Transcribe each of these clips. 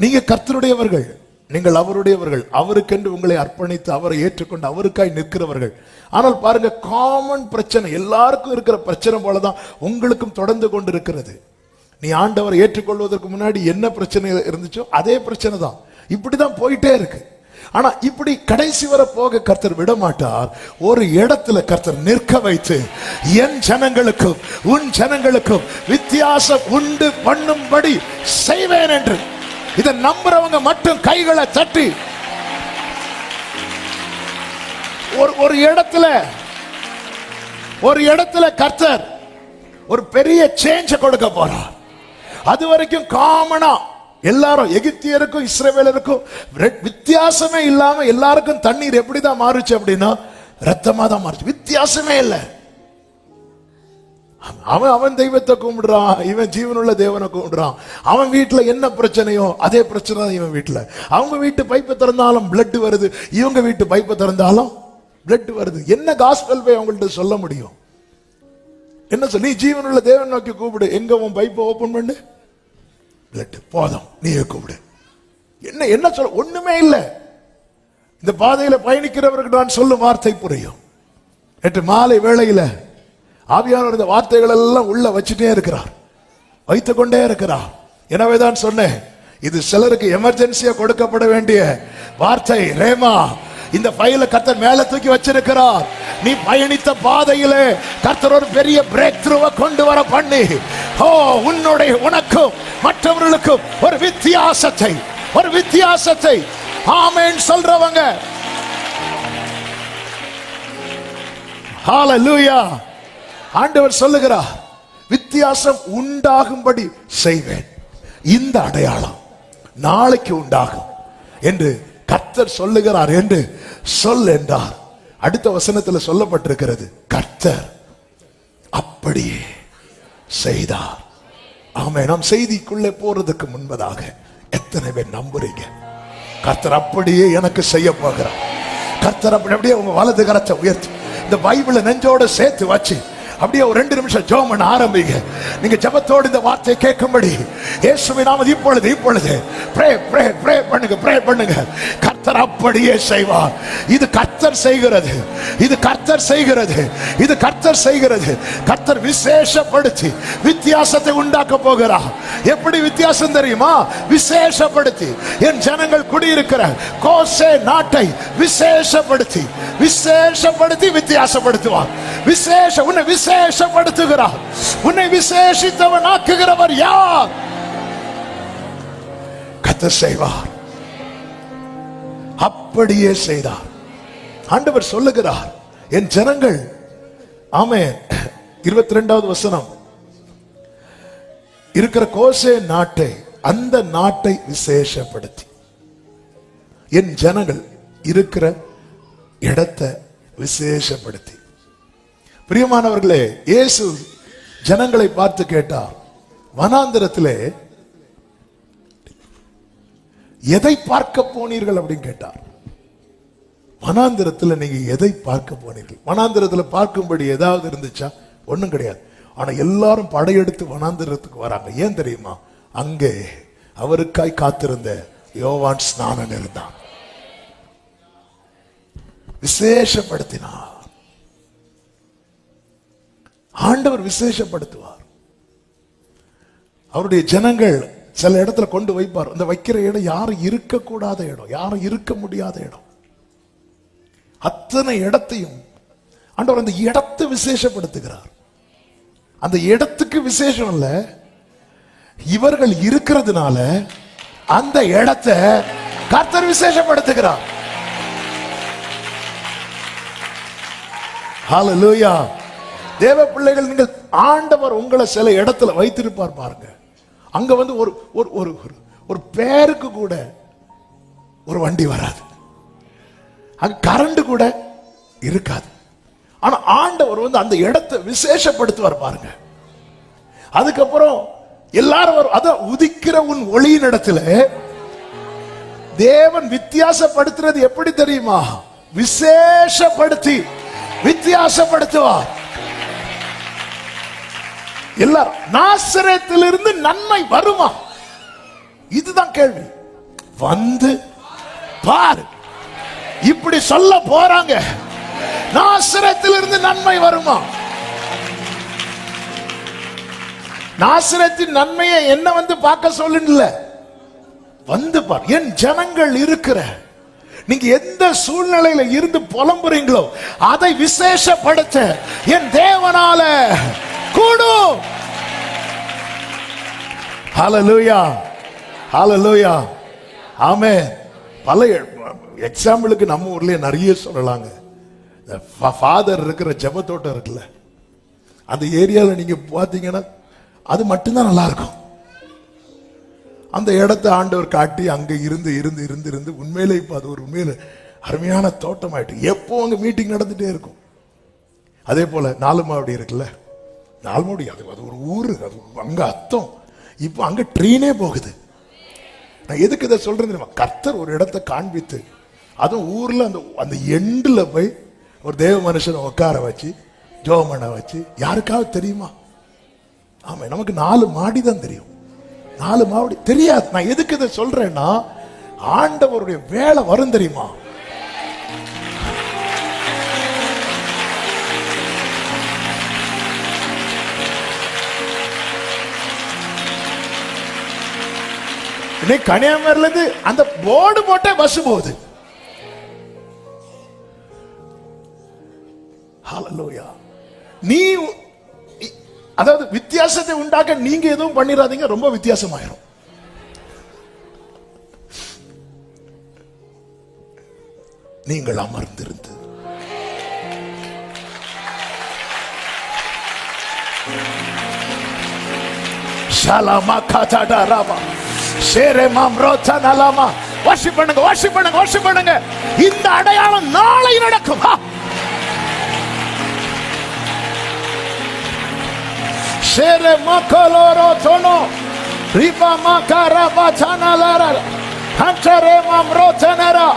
நீங்க கர்த்தருடையவர்கள், நீங்கள் அவருடையவர்கள், அவருக்கென்று உங்களை அர்ப்பணித்து அவரை ஏற்றுக்கொண்டு அவருக்காய் நிற்கிறவர்கள். ஆனால் பாருங்க, காமன் பிரச்சனை, எல்லாருக்கும் இருக்கிற பிரச்சனை போலதான் உங்களுக்கும் தொடர்ந்து கொண்டு இருக்கிறது. நீ ஆண்டவரை ஏற்றுக்கொள்வதற்கு முன்னாடி என்ன பிரச்சனை இருந்துச்சோ அதே பிரச்சனை தான், இப்படிதான் போயிட்டே இருக்கு. ஆனா இப்படி கடைசி வர போக கர்த்தர் விட மாட்டார். ஒரு இடத்துல கர்த்தர் நிற்க வைத்து, என் ஜனங்களுக்கும் உன் ஜனங்களுக்கும் வித்தியாசம் உண்டு பண்ணும்படி செய்வேன் என்று இதை நம்புறவங்க மட்டும் கைகளை தட்டி ஒரு இடத்துல கர்த்தர் ஒரு பெரிய சேஞ்ச் கொடுக்க போறார். அது வரைக்கும் காமனா எல்லாரும், எகிப்தியருக்கும் இஸ்ரவேலருக்கும் வித்தியாசமே இல்லாம எல்லாருக்கும் தண்ணீர் எப்படிதான் மாறுச்சு அப்படின்னா ரத்தமா தான் மாறுச்சு, வித்தியாசமே இல்லை. அவன் தெய்வத்தை கும்பிடுறான், இவன் ஜீவனுள்ள தேவனை கும்பிடுறான். அவன் வீட்டுல என்ன பிரச்சனையோ அதே பிரச்சனை தான் இவன் வீட்டுல. அவங்க வீட்டு பைப்பை திறந்தாலும் பிளட் வருது, இவங்க வீட்டு பைப்பை திறந்தாலும் பிளட் வருது. என்ன காஸ்பல் போய் அவங்கள்ட்ட சொல்ல முடியும்? என்ன சொல்லி, நீ ஜீவனுள்ள தேவன் நோக்கி கூப்பிடு, எங்க உன் பைப்பை ஓபன் பண்ணு, பிளட் போதும், நீயே கூப்பிடு. என்ன என்ன சொல்ல, ஒண்ணுமே இல்லை. இந்த பாதையில பயணிக்கிறவருக்கு நான் சொல்லும் வார்த்தை புரியும். நேற்று மாலை வேளையில ஆவியானவர் இந்த வார்த்தைகள் எல்லாம் உள்ள வச்சுட்டே இருக்கிறார், வைத்துக் கொண்டே இருக்கிறார். எனவேதான் சொன்னேன், இது சிலருக்கு எமர்ஜென்சியா கொடுக்கப்பட வேண்டிய வார்த்தை. ரேமா, இந்த ஃபைல கர்த்தர் மேல தூக்கி வச்சிருக்கிறார். நீ பயணித்த பாதையிலே கர்த்தர் ஒரு பெரிய பிரேக் த்ரூவை கொண்டு வர பண்ணி, உன்னுடைய உனக்கும் மற்றவர்களுக்கும் ஒரு வித்தியாசத்தை ஆமென் சொல்றவங்க, ஹalleluya. ஆண்டவர் சொல்லுகிறார், வித்தியாசம் உண்டாகும்படி செய்வேன். இந்த அடையாளம் நாளைக்கு உண்டாகும் என்று கர்த்தர் சொல்லுகிறார் என்று சொல் என்றார். அடுத்த வசனத்தில் சொல்லப்பட்டிருக்கிறது, கர்த்தர் அப்படியே செய்தார். ஆமே. நாம் செய்திக்குள்ளே போறதுக்கு முன்பதாக எத்தனை பேர் நம்புறீங்க கர்த்தர் அப்படியே எனக்கு செய்ய போகிறார்? கர்த்தர் அப்படியே உங்க வலது கரத்தை உயர்த்தி இந்த பைபிளை நெஞ்சோட சேர்த்து வச்சு அப்படியே ஒரு 2 நிமிஷம் ஜெபம் பண்ண ஆரம்பிங்க. நீங்க ஜெபத்தோடு இந்த வார்த்தையை கேட்கும்படி இயேசுவின் நாமத்தில் இப்பொழுது ப்ரே பண்ணுங்க. கர்த்தர் அப்படியே செய்வார். இது கர்த்தர் செய்கிறது. கர்த்தர் விசேஷப்படுத்தி வித்தியாசத்தை உண்டாக்க போகிறார். எப்படி வித்தியாசம் தெரியுமா? விசேஷப்படுத்தி என் ஜனங்கள் குடியிருக்கிற கோசே நாட்டை விசேஷப்படுத்தி வித்தியாசப்படுத்துவார். உன்னை விசேஷப்படுத்துகிறார். உன்னை விசேஷித்தவன் ஆக்குகிறவர் யார்? கர்த்தர் செய்வார். அப்படியே செய்தார். ஆண்டவர் சொல்லுகிறார், என் ஜனங்கள், ஆமென், 22வது வசனம், இருக்கிற கோசே நாட்டை, அந்த நாட்டை விசேஷப்படுத்தி, என் ஜனங்கள் இருக்கிற இடத்தை விசேஷப்படுத்தி. பிரியமானவர்களே, இயேசு ஜனங்களை பார்த்து கேட்டார், வனாந்திரத்திலே எதை பார்க்க போனீர்கள் அப்படின்னு கேட்டார். வனாந்திரத்தில் நீங்க எதை பார்க்க போனீர்கள்? வனாந்திரத்தில் பார்க்கும்படி ஏதாவது இருந்துச்சா? ஒண்ணும் கிடையாது. ஆனா எல்லாரும் படையெடுத்து வனாந்திரத்துக்கு வராங்க. ஏன் தெரியுமா? அங்கே அவருக்காய் காத்திருந்த யோவான் ஸ்நானன் இருந்தான். விசேஷப்படுத்தினார். ஆண்டவர் விசேஷப்படுத்துவார். அவருடைய ஜனங்கள் சில இடத்துல கொண்டு வைப்பார். அந்த வைக்கிற இடம் யாரும் இருக்கக்கூடாத இடம், யாரும் இருக்க முடியாத இடம். அத்தனை இடத்தையும் ஆண்டவர் அந்த இடத்தை விசேஷப்படுத்துகிறார். அந்த இடத்துக்கு விசேஷம் இல்ல, இவர்கள் இருக்கிறதுனால அந்த இடத்தை கர்த்தர் விசேஷப்படுத்துகிறார். ஹalleluya. தேவ பிள்ளைகள், நீங்கள் ஆண்டவர் உங்களை சில இடத்துல வைத்திருப்பார் பாருங்க. அங்க வந்து ஒரு பேருக்கு கூட ஒரு வண்டி வராது, அங்க கரண்ட் கூட இருக்காது. ஆனா ஆண்டவர் வந்து அந்த இடத்தை விசேஷப்படுத்துவார் பாருங்க. அதுக்கப்புறம் எல்லாரும் வரும். அதான் உதிக்கிற உன் ஒளியின் இடத்துல தேவன் வித்தியாசப்படுத்துறது எப்படி தெரியுமா? விசேஷப்படுத்தி வித்தியாசப்படுத்துவார். எல்லாரும் நாசரேத்திலிருந்து நன்மை வருமா? இதுதான் கேள்வி. வந்து பார். இப்படி சொல்ல போறாங்க. நாசரேத்திலிருந்து நன்மை வருமா? நாசரேத்தின் நன்மையை என்ன வந்து பார்க்க சொல்லல, வந்து பார். என் ஜனங்கள் இருக்கிற, நீங்க எந்த சூழ்நிலையில இருந்து புலம்புறீங்களோ அதை விசேஷப்படுத்த என் தேவனால கூடும். ஹல்லேலூயா, ஹல்லேலூயா, ஆமென். பல எக்ஸாம்பிளுக்கு நம்ம ஊர்லயே நிறைய சொல்லலாங்க. ஃபாதர் இருக்கிற ஜெபத்தோட்டம் இருக்குல்ல, அந்த ஏரியாவில் நீங்க பாத்தீங்கன்னா அது மட்டும்தான் நல்லா இருக்கும். அந்த இடத்தை ஆண்டவர் காட்டி அங்க இருந்து இருந்து இருந்து இருந்து உண்மையிலே இப்ப அது ஒரு உண்மையில அருமையான தோட்டம் ஆயிட்டு. எப்போ அங்க மீட்டிங் நடந்துட்டே இருக்கும். அதே போல நாலுமாவடி இருக்குல்ல, நாலுமாவடி அது ஒரு ஊரு, அது அங்க அர்த்தம். இப்போ அங்க ட்ரெயினே போகுது. நான் எதுக்கு இதை சொல்றேன் தெரியுமா? கர்த்தர் ஒரு இடத்தை காண்பித்து, அதுவும் ஊர்ல அந்த எண்டுல போய் ஒரு தேவ மனுஷனை உட்கார வச்சு ஜெபம் பண்ண வச்சு, யாருக்காவது தெரியுமா? ஆமா, நமக்கு 4 மாடி தான் தெரியும், 4 மாடி தெரியாது. நான் எதுக்கு இதை சொல்றேன்னா, ஆண்டவருடைய வேலை வரும் தெரியுமா? கன்னியாகுமரியில இருந்து அந்த போர்டு போட்டே பஸ் போகுது. ஹல்லேலூயா. நீ அதாவது வித்தியாசத்தை உண்டாக்க நீங்க எதுவும் பண்ணிராதீங்க, ரொம்ப வித்தியாசமாயிரும். நீங்கள் அமர்ந்திருந்து ஷலமா கதடா ரபா ஷேரேமாம் ரோதனலமா வர்ஷிப் பண்ணுங்க, வர்ஷிப் பண்ணுங்க, வர்ஷிப் பண்ணுங்க. இந்த அடையாளம் நாளை நடக்கும். ஷேரேமா கலோரோ தோனோ ரிபா மகரபா சனலரா ஹண்டரேமாம் ரோதனரா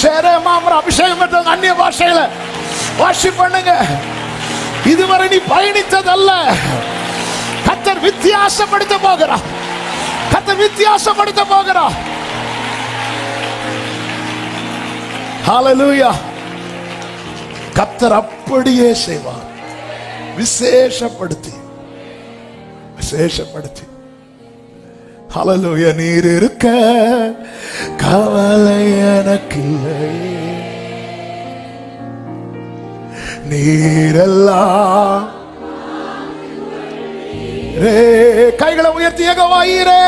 ஷேரேமாம் அபிஷேகம் பெற்ற அந்நிய பாஷையில வர்ஷிப் பண்ணுங்க. இதுவரை நீ பயணித்ததல்ல, கர்த்தர் வித்தியாசப்படுத்த போகிறார். கர்த்தர் வித்தியாசப்படுத்த போகிறார். ஹல்லேலூயா. கர்த்தர் அப்படியே செய்வார், விசேஷப்படுத்தி விசேஷப்படுத்தி. ஹல்லேலூயா. நீர் இருக்க கவலை எனக்கில்லை, நீரெல்லாம் கைகளை உயர்த்தி யெகோவாயீரே,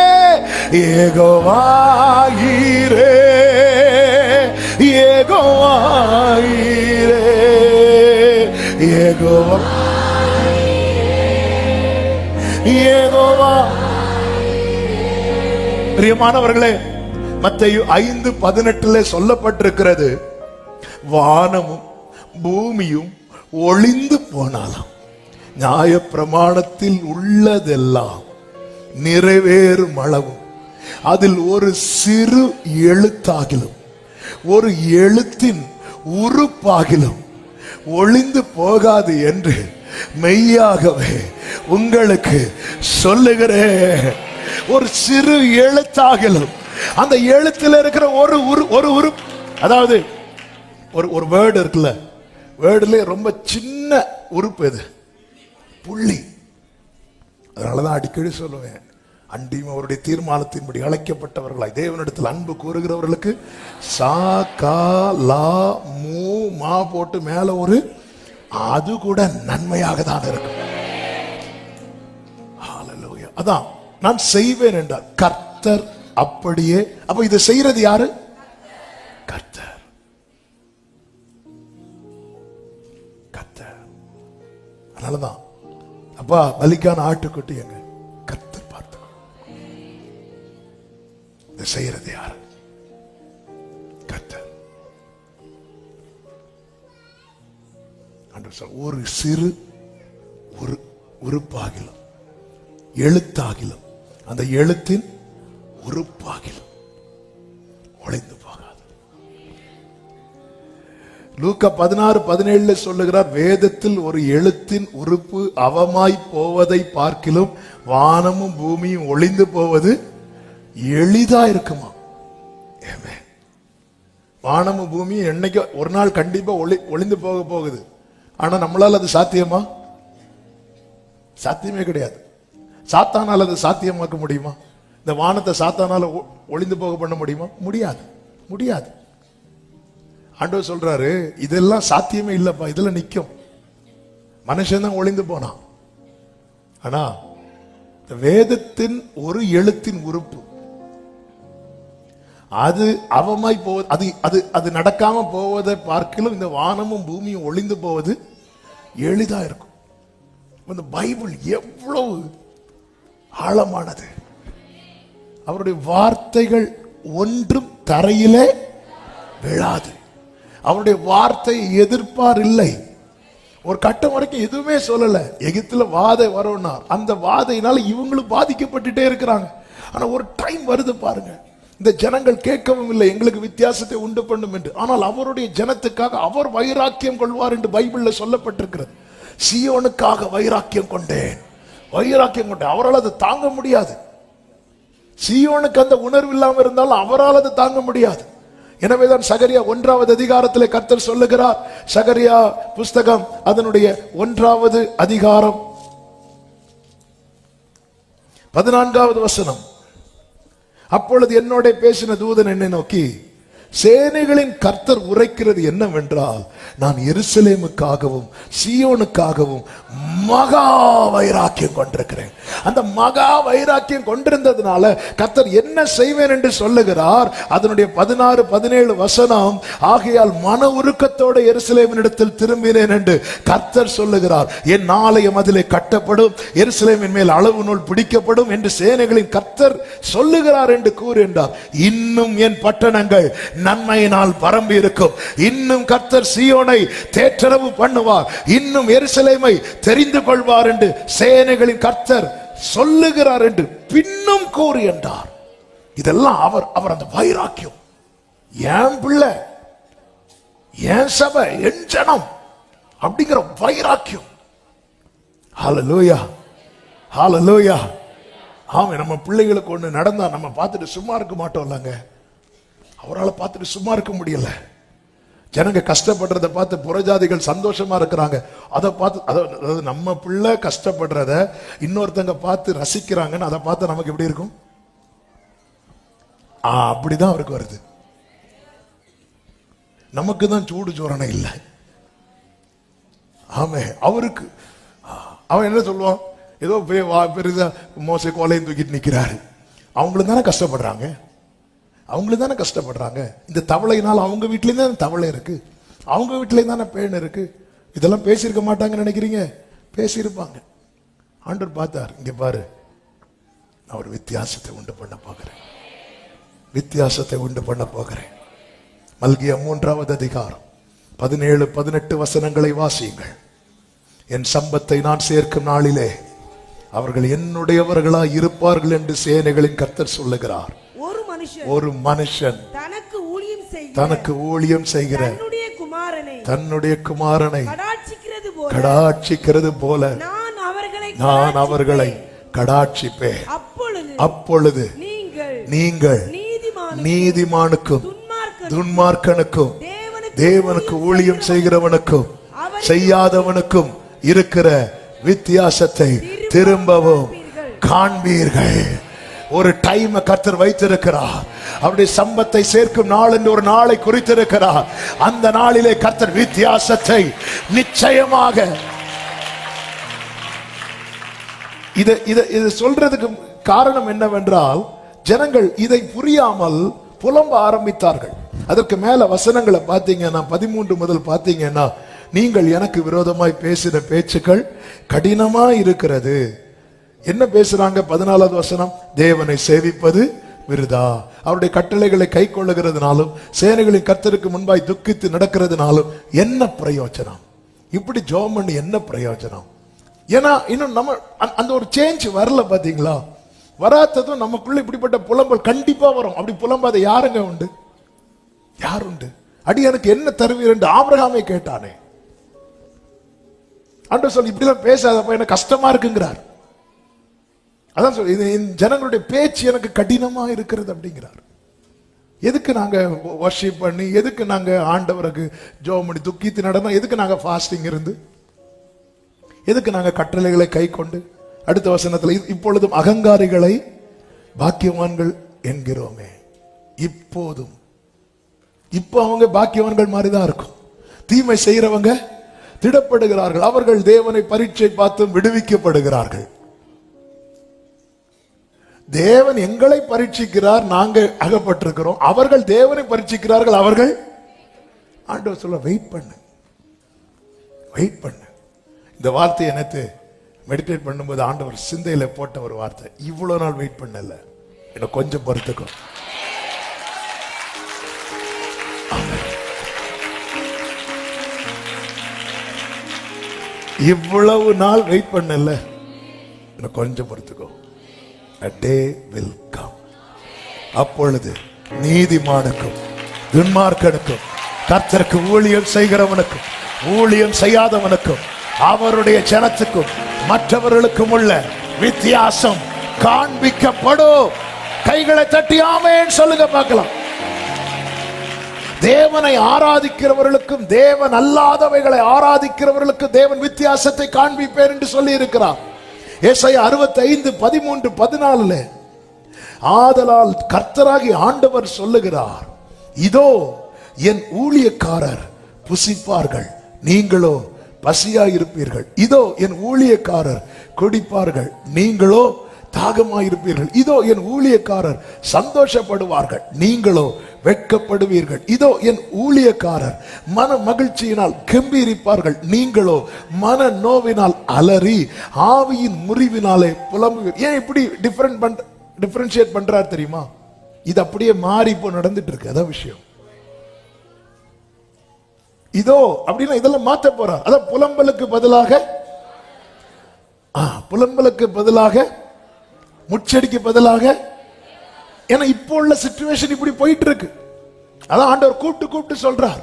யெகோவாயீரே, யெகோவாயீரே, யெகோவா யெகோவா. பிரியமானவர்களே, மத்தேயு 5:18 சொல்லப்பட்டிருக்கிறது, வானமும் பூமியும் ஒளிந்து போனாலும் நியாய பிரமாணத்தில் உள்ளதெல்லாம் நிறைவேறும் அளவும் அதில் ஒரு சிறு எழுத்தாகிலும் ஒரு எழுத்தின் உறுப்பாகிலும் ஒளிந்து போகாது என்று மெய்யாகவே உங்களுக்கு சொல்லுகிறேன். ஒரு சிறு எழுத்தாகிலும், அந்த எழுத்தில் இருக்கிற ஒரு உறுப்பு, அதாவது ஒரு வேர்டு இருக்குல்ல, வேர்டுல ரொம்ப சின்ன உறுப்பு எது? புள்ளி. அதனாலதான் அடிக்கடி சொல்லுவேன், அண்டியும் அவருடைய தீர்மானத்தின்படி அழைக்கப்பட்டவர்களாய் தேவனிடத்தில் அன்பு கூறுகிறவர்களுக்கு சா கா லா மூ மா போட்டு மேல ஒரு, அது கூட நன்மையாக தான் இருக்கும். ஹல்லேலூயா. அதான் நான் செய்வேன் என்றார் கர்த்தர் அப்படியே. அப்ப இதை செய்யறது யாரு? கர்த்தர். கர்த்தர். அதனாலதான் அப்பா பலிக்கான ஆட்டுக்குட்டி எங்க? கர்த்தர் பார்த்து. இதை செய்யறது யாரு? கர்த்தர். ஒரு சிறு ஒரு உறுப்பாகிலும் எழுத்தாகிலும் அந்த எழுத்தின் உறுப்பாகிலும் ஒளிந்து போகாது. லூக்கா 16:17 சொல்லுகிறார், வேதத்தில் ஒரு எழுத்தின் உறுப்பு அவமாய் போவதை பார்க்கிலும் வானமும் பூமியும் ஒளிந்து போவது எளிதா இருக்குமா. வானமும் பூமியும் என்னைக்கு ஒரு நாள் கண்டிப்பா ஒளிந்து போக போகுது. ஆனா நம்மளால அது சாத்தியமா? சாத்தியமே கிடையாது. சாத்தானால் அது சாத்தியமாக்க முடியுமா? இந்த வானத்தை சாத்தானால ஒளிந்து போக பண்ண முடியுமா? முடியாது, முடியாது. ஆண்டவர் சொல்றாரு, இதெல்லாம் சாத்தியமே இல்லப்பா, இதுல நிக்கும். மனுஷன் தான் ஒளிந்து போனான். ஆனா வேதத்தின் ஒரு எழுத்தின் உறுப்பு அது அவமாய் போவது, அது அது அது நடக்காம போவதை பார்க்கலும் இந்த வானமும் பூமியும் ஒளிந்து போவது எளிதா இருக்கும். இந்த பைபிள் எவ்வளவு ஆழமானது! அவருடைய வார்த்தைகள் ஒன்றும் தரையிலே விழாது. அவருடைய வார்த்தை எதிர்ப்பார் இல்லை. ஒரு கட்டம் வரைக்கும் எதுவுமே சொல்லல. எகிப்துல வாதை வரும்னார். அந்த வாதையினால இவங்களும் பாதிக்கப்பட்டுட்டே இருக்கிறாங்க. ஆனா ஒரு டைம் வருது பாருங்க, இந்த ஜனங்கள் கேட்கவும் இல்லை எங்களுக்கு வித்தியாசத்தை உண்டு பண்ணும் என்று. ஆனால் அவருடைய ஜனத்துக்காக அவர் வைராக்கியம் கொள்வார் என்று பைபிள்ல சொல்லப்பட்டிருக்கிறது. சீயோனுக்காக வைராக்கியம் கொண்டேன், வைராக்கியம் கொண்டேன். அவரால் அதை தாங்க முடியாது. சீயோனுக்கு அந்த உணர்வு இல்லாமல் இருந்தாலும் அவரால் அதை தாங்க முடியாது. எனவேதான் சகரியா 1வது அதிகாரத்திலே கர்த்தர் சொல்லுகிறார். சகரியா புஸ்தகம் அதனுடைய 1வது அதிகாரம் 14வது வசனம். அப்பொழுது என்னோட பேசின தூதன் என்னை நோக்கி, சேனைகளின் கர்த்தர் உரைக்கிறது என்னவென்றால், நான் எருசலேமுக்காகவும் சீயோனுக்காகவும் மகா வைராக்கியம் கொண்டிருக்கிறேன். அந்த மகா வைராக்கியம் கொண்டிருந்ததுனால கர்த்தர் என்ன செய்வேன் என்று சொல்லுகிறார். அதனுடைய 16, 17 வசனம். ஆகையால் மன உருக்கத்தோட எருசலேமினிடத்தில் திரும்பினேன் என்று கர்த்தர் சொல்லுகிறார். என் ஆலயம் அதிலே கட்டப்படும், எருசலேமின் மேல் அளவு நூல் பிடிக்கப்படும் என்று சேனைகளின் கர்த்தர் சொல்லுகிறார் என்று கூறுகின்றார். இன்னும் என் பட்டணங்கள் நன்மையினால் பரம்பி இருக்கும். இன்னும் கர்த்தர் சீயோனை தேற்றரவு பண்ணுவார். இன்னும் எருசலேமை தெரிந்து கொள்வார் என்று சேனைகளின் கர்த்தர் சொல்லுகிறார் என்று பின்னும் கூறி என்றார். இதெல்லாம் அவர் அந்த வைராக்கியம், என் பிள்ளை, என் சபை, என் ஜனம் அப்படிங்கிற வைராக்கியம். ஹல்லேலூயா, ஹல்லேலூயா. ஆமா, நம்ம பிள்ளைகளுக்கு ஒண்ணு நடந்தா நம்ம பார்த்துட்டு சும்மா இருக்க மாட்டோம் இல்லங்க. அவரால் பார்த்துட்டு சும்மா இருக்க முடியல. ஜனங்க கஷ்டப்படுறத பார்த்து புறஜாதிகள் சந்தோஷமா இருக்கிறாங்க. அதை பார்த்து, அதாவது நம்ம பிள்ளை கஷ்டப்படுறத இன்னொருத்தங்க பார்த்து ரசிக்கிறாங்கன்னு அதை பார்த்து நமக்கு எப்படி இருக்கும்? அப்படிதான் அவருக்கு வருது. நமக்கு தான் சூடு ஜோரணை இல்லை. ஆமே, அவருக்கு அவன் என்ன சொல்லுவான்? ஏதோ பெரிதா மோசை கோலையும் தூக்கிட்டு நிக்கிறாரு. அவங்களும் தானே கஷ்டப்படுறாங்க, அவங்களும் தானே கஷ்டப்படுறாங்க. இந்த தவளையினால் அவங்க வீட்லேயும் தான் தவளை இருக்கு, அவங்க வீட்லேயும் தானே பேன் இருக்கு. இதெல்லாம் பேசியிருக்க மாட்டாங்கன்னு நினைக்கிறீங்க? பேசியிருப்பாங்க. ஆண்டவர் பார்த்தார், இங்க பாரு, நான் ஒரு வித்தியாசத்தை உண்டு பண்ண போகிறேன், வித்தியாசத்தை உண்டு பண்ண போகிறேன். மல்கியா 3வது அதிகாரம் 17, 18 வசனங்களை வாசியுங்கள். என் சம்பத்தை நான் சேர்க்கும் நாளிலே அவர்கள் என்னுடையவர்களாய் இருப்பார்கள் என்று சேனைகளின் கர்த்தர் சொல்லுகிறார். ஒரு மனுஷன் தனக்கு ஊழியம் செய்கிற தன்னுடைய குமாரனை கடாட்சிக்கிறது போல நான் அவர்களை கடாட்சிப்பேன். அப்பொழுது நீங்கள் நீதிமானுக்கும் துன்மார்க்கனுக்கும் தேவனுக்கு ஊழியம் செய்கிறவனுக்கும் செய்யாதவனுக்கும் இருக்கிற வித்தியாசத்தை திரும்பவும் காண்பீர்கள். ஒரு டைம் கர்த்தர் வைத்திருக்கிறார். அவருடைய சம்பத்தை சேர்க்கும் நாள் என்று ஒரு நாளை குறித்திருக்கிறார். அந்த நாளிலே கர்த்தர் வித்தியாசத்தை நிச்சயமாக, இது சொல்றதுக்கு காரணம் என்னவென்றால், ஜனங்கள் இதை புரியாமல் புலம்ப ஆரம்பித்தார்கள். அதற்கு மேல வசனங்களை பார்த்தீங்கன்னா 13 முதல் பார்த்தீங்கன்னா, நீங்கள் எனக்கு விரோதமாய் பேசின பேச்சுக்கள் கடினமா இருக்கிறது. என்ன பேசுறாங்க? 14வது வசனம், தேவனை சேவிப்பது விருதா, அவருடைய கட்டளைகளை கை கொள்ளுகிறதுனாலும் சேனைகளின் கர்த்தருக்கு முன்பாய் துக்கித்து நடக்கிறதுனாலும் என்ன பிரயோஜனம்? இப்படி ஜெபம் பண்ணி என்ன பிரயோஜனம்? ஏன்னா இன்னும் நம்ம அந்த ஒரு சேஞ்ச் வரல. பாத்தீங்களா? வராததும் நமக்குள்ள இப்படிப்பட்ட புலம்பல் கண்டிப்பா வரும். அப்படி புலம்பாத யாருங்க உண்டு? யார் உண்டு? அடி எனக்கு என்ன தருவீர் என்று ஆபிரகாமே கேட்டானே. ஆண்டவர் சொல்லி இப்படிலாம் பேசாதப்ப எனக்கு கஷ்டமா இருக்குங்கிறார். அதான் சொல்லி, ஜனங்களுடைய பேச்சு எனக்கு கடினமா இருக்கிறது அப்படிங்கிறார். எதுக்கு நாங்க வர்ஷிப் பண்ணி, எதுக்கு நாங்க ஆண்டவருக்கு ஜெபம் பண்ணி துக்கித்து நடந்தோம், எதுக்கு நாங்க ஃபாஸ்டிங் இருந்து, எதுக்கு நாங்க கட்டளைகளை கை கொண்டு? அடுத்த வசனத்துல இப்பொழுதும் அகங்காரிகளை பாக்கியவான்கள் என்கிறோமே. இப்போதும் இப்போ அவங்க பாக்கியவான்கள் மாதிரிதான் இருக்கும். தீமை செய்யறவங்க திடப்படுகிறார்கள், அவர்கள் தேவனை பரீட்சை பார்த்து விடுவிக்கப்படுகிறார்கள். தேவன் எங்களை பரீட்சிக்கிறார், நாங்க அகப்பட்டிருக்கிறோம். அவர்கள் தேவனை பரீட்சிக்கிறார்கள், அவர்கள். ஆண்டவர் சொல்ல வெயிட் பண்ணு, வெயிட் பண்ணு. இந்த வார்த்தையை நேற்று மெடிடேட் பண்ணும்போது ஆண்டவர் சிந்தையில போட்ட ஒரு வார்த்தை, இவ்வளவு நாள் வெயிட் பண்ணல, எனக்கு கொஞ்சம் பொறுத்துக்கும். இவ்வளவு நாள் வெயிட் பண்ணல, எனக்கு கொஞ்சம் பொறுத்துக்கோ. A day will come. அப்பொழுது நீதிமானுக்கும் துன்மார்க்கனுக்கும், கர்த்தருக்கு ஊழியம் செய்கிறவனுக்கும் ஊழியம் செய்யாதவனுக்கும், அவருடைய ஜனத்துக்கும் மற்றவர்களுக்கும் உள்ள வித்தியாசம் காண்பிக்கப்படும். கைகளை தட்டி ஆமென் சொல்லுங்க பார்க்கலாம். தேவனை ஆராதிக்கிறவர்களுக்கும் தேவன் அல்லாதவைகளை ஆராதிக்கிறவர்களுக்கு தேவன் வித்தியாசத்தை காண்பிப்பேன் என்று சொல்லி இருக்கிறார். ஏசாயா 65:13-14 ஆதலால் கர்த்தராகி ஆண்டவர் சொல்லுகிறார், இதோ என் ஊழியக்காரர் புசிப்பார்கள், நீங்களோ பசியாயிருப்பீர்கள். இதோ என் ஊழியக்காரர் குடிப்பார்கள், நீங்களோ தாகமாயிருப்பீர்கள். இதோ என் ஊழியக்காரர் சந்தோஷப்படுவார்கள், நீங்களோ வெட்கப்படுவீர்கள். இதோ என் ஊழியக்காரர் மன மகிழ்ச்சியினால் கம்பீரிப்பார்கள், நீங்களோ மன நோவினால் அலறி ஆவியின் முறிவினாலே புலம்புவீர்கள். ஏன் இப்படி டிஃபரன்ஷியேட் பண்றார் தெரியுமா? இது அப்படியே மாறி இப்போ நடந்துட்டு இருக்கு. அதான் விஷயம். இதோ அப்படின்னா இதெல்லாம் மாத்த போறார். அதான் புலம்பலுக்கு பதிலாக முச்சடிக்கு பதிலாக, ஏன்னா இப்போ உள்ள சிச்சுவேஷன் இப்படி போயிட்டு இருக்கு. அதான் ஆண்டவர் கூப்பிட்டு சொல்றார்.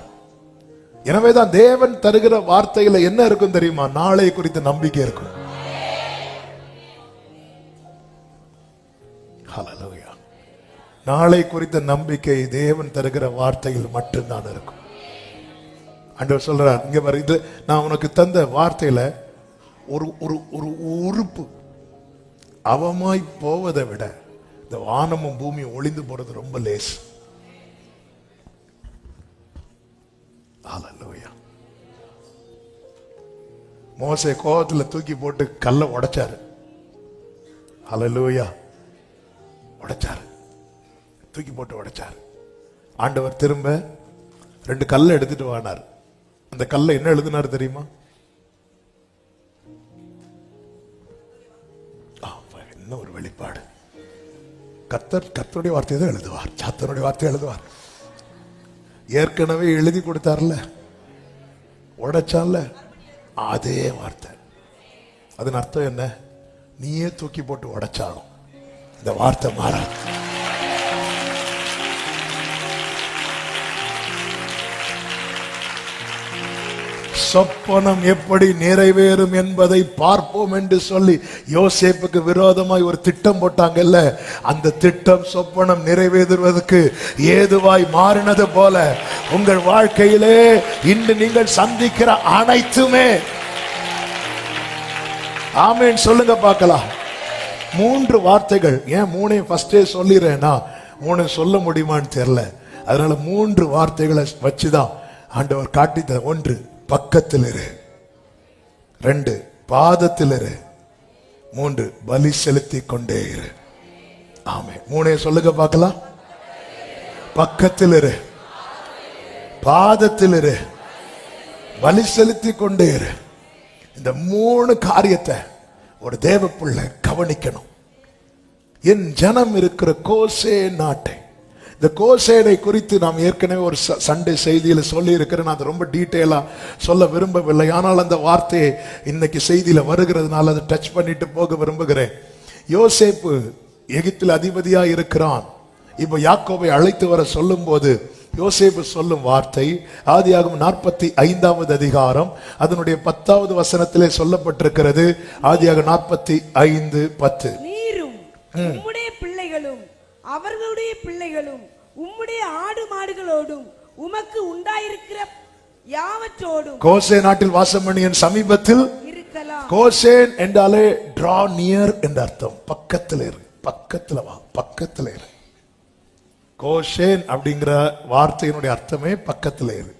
எனவேதான் தேவன் தருகிற வார்த்தையில என்ன இருக்கும் தெரியுமா? நாளை குறித்த நம்பிக்கை இருக்கும். ஹல்லேலூயா. நாளை குறித்த நம்பிக்கை தேவன் தருகிற வார்த்தையில் மட்டும்தான் இருக்கும். ஆண்டவர் சொல்றார், இங்க வர இது நான் உனக்கு தந்த வார்த்தையில ஒரு உறுப்பு அவமாய் போவதை விட இந்த வானமும் பூமியும் ஒளிந்து போறது ரொம்ப லேஸ். ஹல்லேலூயா. மோசே கோபத்துல தூக்கி போட்டு கல்லை உடைச்சாரு. ஹல்லேலூயா. உடைச்சாரு, தூக்கி போட்டு உடைச்சாரு. ஆண்டவர் திரும்ப 2 கல்லை எடுத்துட்டு வானார். அந்த கல்லை என்ன எழுதினார் தெரியுமா? ஒரு வெளிப்பாடு. கர்த்தருடைய வார்த்தையை தான் எழுதுவார், சாத்தனுடைய வார்த்தையை எழுதுவார். ஏற்கனவே எழுதி கொடுத்தார்ல, உடைச்சான்ல, அதே வார்த்தை. அதன் அர்த்தம் என்ன? நீயே தூக்கி போட்டு உடைச்சாலும் இந்த வார்த்தை மாறாது. சொப்பனம் எப்படி நிறைவேறும் என்பதை பார்ப்போம் என்று சொல்லி யோசேப்புக்கு விரோதமாய் ஒரு திட்டம் போட்டாங்கல்ல, அந்த திட்டம் சொப்பனம் நிறைவேறுவதற்கு ஏதுவாய் மாறினது போல உங்கள் வாழ்க்கையிலே இன்று நீங்கள் சந்திக்கிற அனைத்துமே, ஆமென் சொல்லுங்க பார்க்கலாம். 3 வார்த்தைகள். ஏன் 3 ஃபர்ஸ்டே சொல்லிடுறேன்னா 3 சொல்ல முடியுமான்னு தெரியல. அதனால 3 வார்த்தைகளை வச்சுதான் ஆண்டவர் காட்டி. 1 பக்கத்தில் இரு, 2 பாதத்தில் இரு, 3 பலி செலுத்தி கொண்டே இரு. ஆமென். 3 சொல்லுங்க பார்க்கலாம். பக்கத்தில் இரு, பாதத்தில் இரு, பலி செலுத்தி கொண்டே இரு. இந்த 3 காரியத்தை ஒரு தேவ பிள்ளை கவனிக்கணும். என் ஜனம் இருக்கிற கோசே நாட்டை, இந்த கோசேனை குறித்து நாம் ஏற்கனவே ஒரு சண்டே செய்தியில சொல்லி இருக்கிறேன். நான் அதை ரொம்ப டீட்டெயிலா சொல்ல விரும்பவில்லை. ஆனால் அந்த வார்த்தையை இன்னைக்கு செய்தியில வருகிறதுனால அதை டச் பண்ணிட்டு போக விரும்புகிறேன். யோசேப்பு எகிப்தில் அதிபதியா இருக்கிறான். இப்ப யாக்கோபை அழைத்து வர சொல்லும் போது யோசேப்பு சொல்லும் வார்த்தை ஆதியாகமம் 45வது அதிகாரம் அதனுடைய 10வது வசனத்திலே சொல்லப்பட்டிருக்கிறது. ஆதியாகமம் 45:10. நீரும் உம்முடைய பிள்ளைகளும் அவர்களுடைய பிள்ளைகளும் உம்முடைய ஆடு மாடுகளோடும் உமக்கு உண்டாயிருக்கிற யாவற்றோடும் கோசேன் நாட்டில் வாசம் பண்ணி என் சமீபத்தில் இருக்கலாம். கோசேன் என்றாலே டிரா நியர் என்ற அர்த்தம். பக்கத்துல இரு, பக்கத்துல வா, பக்கத்துல இரு. கோசேன் அப்படிங்கிற வார்த்தையினுடைய அர்த்தமே பக்கத்துல இரு.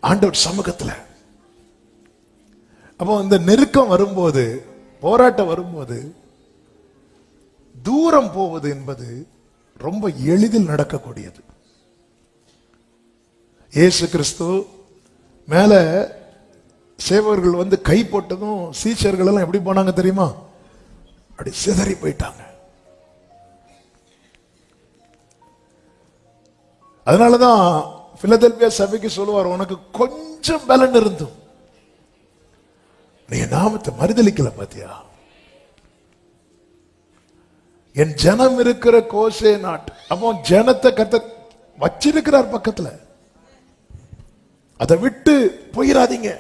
ஆண்டவர் சமூகத்துல. அப்போ இந்த நெருக்கம் வரும்போது, போராட்டம் வரும்போது, தூரம் போவது என்பது ரொம்ப எளிதில் நடக்கக்கூடியது. இயேசு கிறிஸ்து மேல சேவர்கள் வந்து கை போட்டதும் சீஷர்கள் எல்லாம் எப்படி போனாங்க தெரியுமா? அப்படி சிதறி போயிட்டாங்க. அதனாலதான் பிலதெல்பியா சபைக்கு சொல்லுவார், உனக்கு கொஞ்சம் பலன் இருந்தும் நீ நாமத்தை மறுதலிக்கல பாத்தியா? என் ஜனம் இருக்கிற கோசே நாட்டு. அப்போ ஜனத்தை கர்த்தர் வச்சிருக்கிறார் பக்கத்துல. அதை விட்டு போயிடாதீங்க.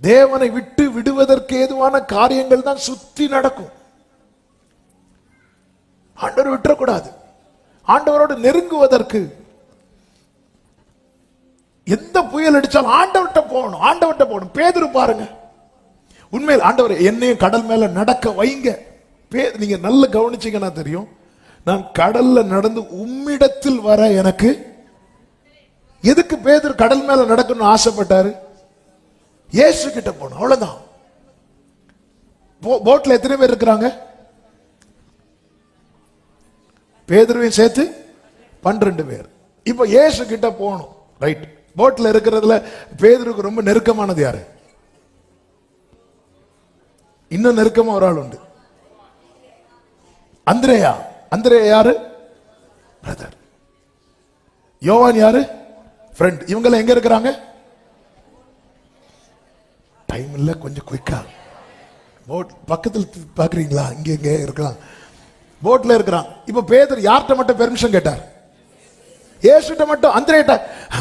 தேவனை விட்டு விடுவதற்கு ஏதுவான காரியங்கள் தான் சுத்தி நடக்கும். ஆண்டவர் விட்டுறக்கூடாது. ஆண்டவரோடு நெருங்குவதற்கு எந்த புயல் அடிச்சாலும் ஆண்டவர்கிட்ட போகணும், ஆண்டவர்கிட்ட போகணும். பேதுரு பாருங்க, உண்மையில் ஆண்டவர் என்னையும் கடல் மேல நடக்க வைங்க. நீங்க நல்ல கவனிச்சீங்கன்னா தெரியும், நான் கடல்ல நடந்து உம்மிடத்தில் வர எனக்கு எதுக்கு பேதுரு கடல் மேல நடக்கணும்னு ஆசைப்பட்டாரு? இயேசு கிட்ட போகணும், அவ்வளவுதான். போட்ல எத்தனை பேர் இருக்கிறாங்க? பேதுருவையும் சேர்த்து 12 பேர். இப்ப இயேசு கிட்ட போகணும், ரைட். போட்ல இருக்கிறதுல பேதுருக்கு ரொம்ப நெருக்கமானது யாரு? இன்னும் நெருக்கமா ஒரு ஆள் உண்டு, அந்திரேயா. அந்திரேயா யாரு? பிரதர். யோவான் யாரு? ஃப்ரெண்ட். இவங்க எங்க இருக்கிறாங்க? டைம் இல்ல, கொஞ்சம் குயிக்கா. போட் பக்கத்தில் பாக்குறீங்களா? இங்க எங்க இருக்கலாம், போட்ல இருக்கிறான். இப்ப பேதுரு யார்கிட்ட மட்டும் பெர்மிஷன் கேட்டார்? இயேசுட்ட மட்டும். அந்திரேயா,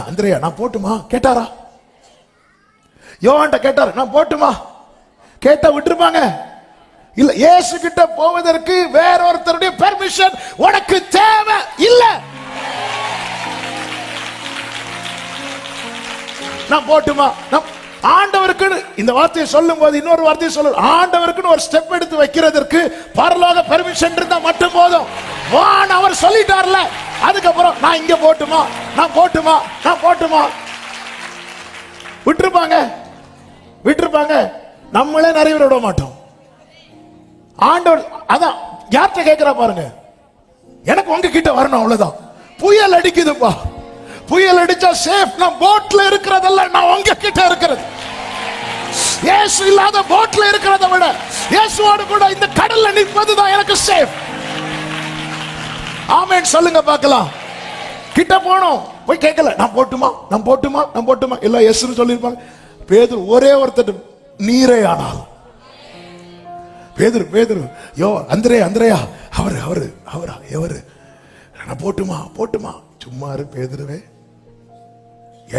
அந்திரேயா நான் போட்டுமா கேட்டாரா? யோவான்ட்ட கேட்டார், நான் போட்டுமா கேட்டா விட்டுருப்பாங்க? இல்ல. இயேசு கிட்ட போவதற்கு வேற ஒருத்தருடைய பெர்மிஷன் உனக்கு தேவை இல்ல. நான் போட்டுமா? ஆண்டவருக்கு இந்த வார்த்தையை சொல்லும் போது இன்னொரு வார்த்தையை சொல்ல, ஆண்டவருக்கு ஒரு ஸ்டெப் எடுத்து வைக்கிறதற்கு பரலோக பெர்மிஷன் இருந்தா மட்டும் போதும். வான் அவர் சொல்லிட்டார்ல, அதுக்கப்புறம் நான் இங்க போட்டுமா, நான் போட்டுமா, நான் போட்டுமா விட்டுருப்பாங்க, விட்டுருப்பாங்க. நம்மளே நிறைய விட மாட்டோம். ஆண்டவர் அதான் யார்கிட்ட கேட்கிறா பாருங்க, எனக்கு உங்க கிட்ட வரணும், அவ்வளவுதான். புயல் அடிக்குதுப்பா, புயல் அடிச்சா சேஃப். நான் போட்ல இருக்கிறதெல்லாம் நான் உங்க கிட்ட இருக்கிறது. இயேசு இல்லாத போட்ல இருக்கிறத விட இயேசுவோடு கூட இந்த கடல்ல நிற்பதுதான் எனக்கு சேஃப். ஆமென் சொல்லுங்க பார்க்கலாம். கிட்ட போனோம், போய் கேட்கல, நான் போட்டுமா, நான் போட்டுமா, நான் போட்டுமா. எல்லாம் இயேசுன்னு சொல்லியிருப்பாங்க. பேதுரு ஒரே ஒருத்தர் நீரே ஆனால். பேதுரு பேதுரு யோ அந்திரேயா அந்திரேயா அவரு அவரு அவரா எவரு, நான் போட்டுமா போட்டுமா. சும்மா இரு பேதுருவே,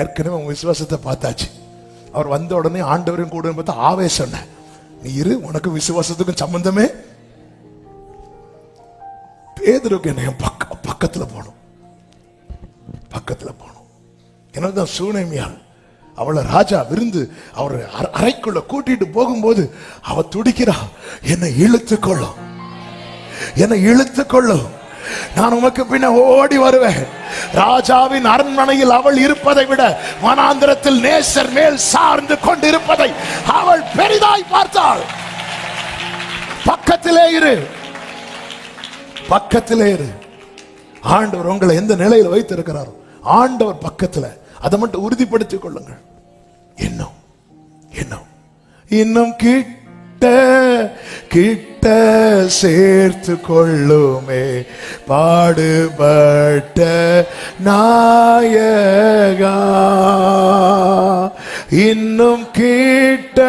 ஏற்கனவே உங்க விசுவாசத்தை பார்த்தாச்சு. அவர் வந்த உடனே ஆண்டவரையும் கூட பார்த்தா ஆவேசம். நீ இரு, உனக்கு விசுவாசத்துக்கும் சம்பந்தமே. பேதுருக்கு என்ன பக்கத்துல போகணும், பக்கத்துல போகணும். என்னதான் சூனேமியால் அவளை ராஜா விருந்து அவர் அறைக்குள்ள கூட்டிட்டு போகும்போது அவ துடிக்கிறா, என்னை இழுத்துக்கொள்ளும், என்னை இழுத்துக்கொள்ளும், நான் உமக்கு பின்ன ஓடி வருவேன். ராஜாவின் அரண்மனையில் அவள் இருப்பதை விட வனாந்திரத்தில் நேசர் மேல் சார்ந்து கொண்டிருப்பதை அவள் பெரிதாய் பார்த்தாள். பக்கத்திலே இரு, பக்கத்திலே இரு. ஆண்டவர் உங்களை எந்த நிலையில் வைத்திருக்கிறாரோ ஆண்டவர் பக்கத்துல, அதை மட்டும் உறுதிப்படுத்திக் கொள்ளுங்கள். இன்னும் இன்னும் இன்னும் கிட்ட கிட்ட சேர்த்து கொள்ளுமே பாடுபட்ட நாயகா. இன்னும் கிட்ட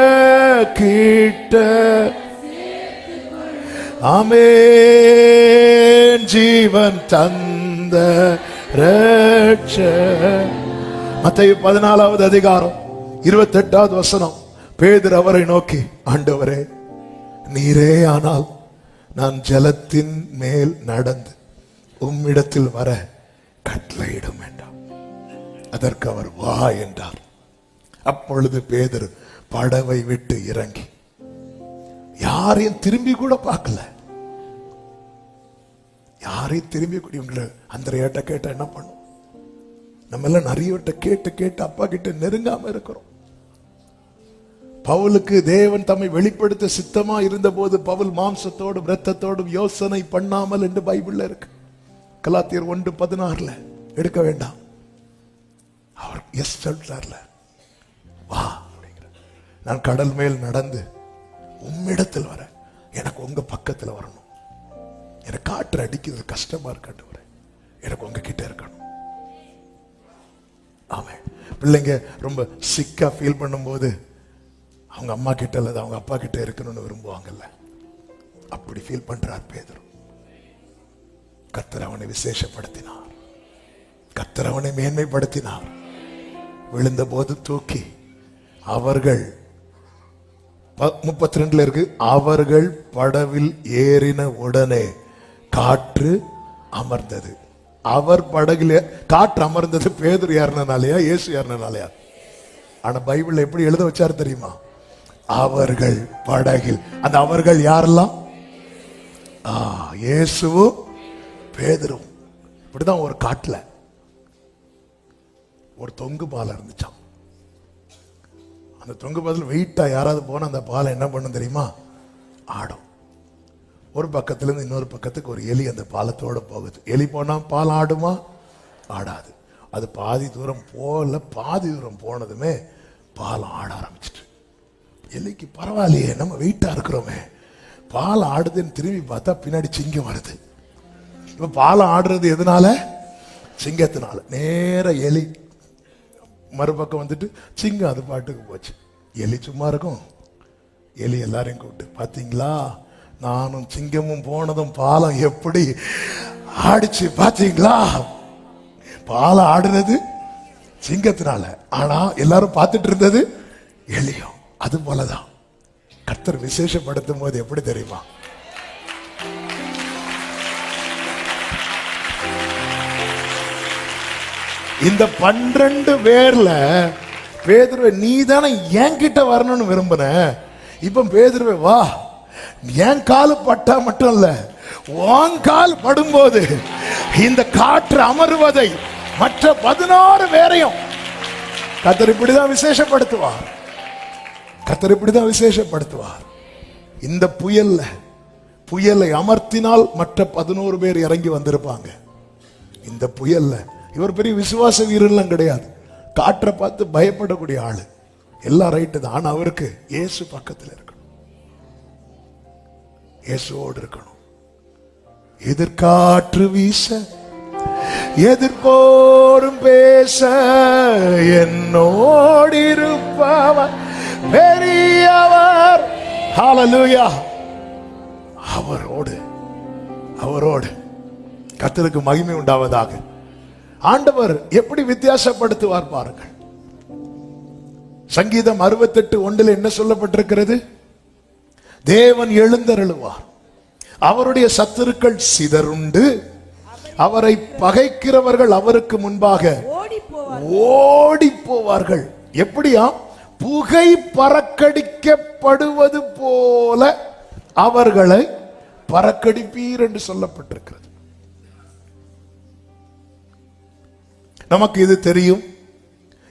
கிட்ட ஆமென் ஜீவன் தந்த ரட்சகர். மத்தேயு 14வது அதிகாரம் 28வது வசனம். பேதுரு அவரை நோக்கி, ஆண்டவரே நீரே ஆனால் நான் ஜலத்தின் மேல் நடந்து உம்மிடத்தில் வர கட்டளையிடும் என்றார். அதற்கு அவர் வா என்றார். அப்பொழுது பேதுரு படவை விட்டு இறங்கி யாரையும் திரும்பி கூட பார்க்கல. யாரையும் திரும்பி கூட அந்திரேட்ட கேட்ட என்ன பண்ணும்? நம்ம எல்லாம் நிறைய கேட்டு கேட்டு அப்பா கிட்ட நெருங்காம இருக்கிறோம். பவுலுக்கு தேவன் தம்மை வெளிப்படுத்த சித்தமா இருந்த போது பவுல் மாம்சத்தோடும் இரத்தத்தோடும் யோசனை பண்ணாமல் என்று பைபிள்ல இருக்கு. கலாத்தியர் 1:16 எடுக்க வேண்டாம். அவர் எஸ் சொல்றார்ல, வா அப்படிங்கிற. நான் கடல் மேல் நடந்து உம்மிடத்தில் வர, எனக்கு உங்க பக்கத்துல வரணும். எனக்கு காற்று அடிக்கிறது கஷ்டமா இருக்காண்டு, எனக்கு உங்க கிட்ட இருக்கணும். ஆமாம். பிள்ளைங்க ரொம்ப சிக்கா ஃபீல் பண்ணும்போது அவங்க அம்மா கிட்ட அல்லது அவங்க அப்பா கிட்ட இருக்கணும்னு விரும்புவாங்கல்ல. அப்படி ஃபீல் பண்றார் பேதுரு. கர்த்தர் அவனை விசேஷப்படுத்தினார், கர்த்தர் அவனை மேன்மைப்படுத்தினார். விழுந்த போது தூக்கி அவர்கள் 32 இருக்கு. அவர்கள் படவில் ஏறின உடனே காற்று அமர்ந்தது. அவர் படகுல காற்று அமர்ந்தது பேதுரு ஏறினாலையா இயேசு ஏறினாலையா? ஆனா பைபிள்ல எப்படி எழுத வச்சாரு தெரியுமா? அவர்கள் படகில். அந்த அவர்கள் யாரெல்லாம்? இயேசுவும் பேதுரும். இப்படிதான் ஒரு காட்டுல ஒரு தொங்கு பாலம் இருந்துச்சான். அந்த தொங்கு பாலத்தில் வெயிட்டா யாராவது போன அந்த பாலம் என்ன பண்ணும் தெரியுமா? ஆடும். ஒரு பக்கத்துல இருந்து இன்னொரு பக்கத்துக்கு ஒரு எலி அந்த பாலத்தோட போகுது. எலி போனா பாலம் ஆடுமா? ஆடாது. அது பாதி தூரம் போல, பாதி தூரம் போனதுமே பாலம் ஆட ஆரம்பிச்சிட்டு, எலிக்கு பரவாயில்லையே நம்ம வெயிட்டா இருக்கிறோமே, பாலம் ஆடுதுன்னு திரும்பி பார்த்தா பின்னாடி சிங்கம் வருது. இப்ப பாலம் ஆடுறது எதனால? சிங்கத்தினால. நேர எலி மறுபக்கம் வந்துட்டு சிங்கம் அது பாட்டுக்கு போச்சு. எலி சும்மா இருக்கும். எலி எல்லாரையும் கூப்பிட்டு, பாத்தீங்களா நானும் சிங்கமும் போனதும் பாலம் எப்படி ஆடிச்சு பாத்தீங்களா? பாலம் ஆடுறது சிங்கத்தினால, ஆனா எல்லாரும் பார்த்துட்டு இருந்தது எலியும். அது போலதான் கர்த்தர் விசேஷப்படுத்தும் போது எப்படி தெரியுமா? இந்த 12 பேர்ல பேதுருவை நீ தானே என்கிட்ட வரணும்னு விரும்பின. இப்ப பேதுருவை வா, என் காலு பட்டா மட்டும் இல்ல, உன் கால் படும்போது இந்த காற்று அமர்வதை மற்ற 16 பேரையும் கர்த்தர் இப்படிதான் விசேஷப்படுத்துவார். கர்த்தர் இப்படிதான் விசேஷப்படுத்துவார். இந்த புயலை அமர்த்தினால் மற்ற 11 பேர் இறங்கி வந்திருப்பாங்க. இந்த புயல்ல இவர் பெரிய விசுவாச வீரர்லாம் கிடையாது. காற்றை பார்த்து பயப்படக்கூடிய ஆளு. எல்லாம் ரைட்டு தான். ஆனா அவருக்கு இயேசு பக்கத்தில் இருக்கணும், இயேசுவோடு இருக்கணும். எதிர்காற்று வீச எதிர்போரும் பேச என்னோடு இருப்பவர் பெரியவர். ஹல்லேலூயா. அவரோடு கர்த்தருக்கு மகிமை உண்டாவதாக. ஆண்டவர் எப்படி வித்தியாசப்படுத்துவார் பாருங்கள். சங்கீதம் 68:1 என்ன சொல்லப்பட்டிருக்கிறது? தேவன் எழுந்தருளுவார், அவருடைய சத்துருக்கள் சிதறுண்டு, அவரை பகைக்கிறவர்கள் அவருக்கு முன்பாக ஓடி போவார்கள். எப்படியா? புகை பறக்கடிக்கப்படுவது போல அவர்களை பறக்கடிப்பீர் என்று சொல்லப்பட்டிருக்கிறது. நமக்கு இது தெரியும்.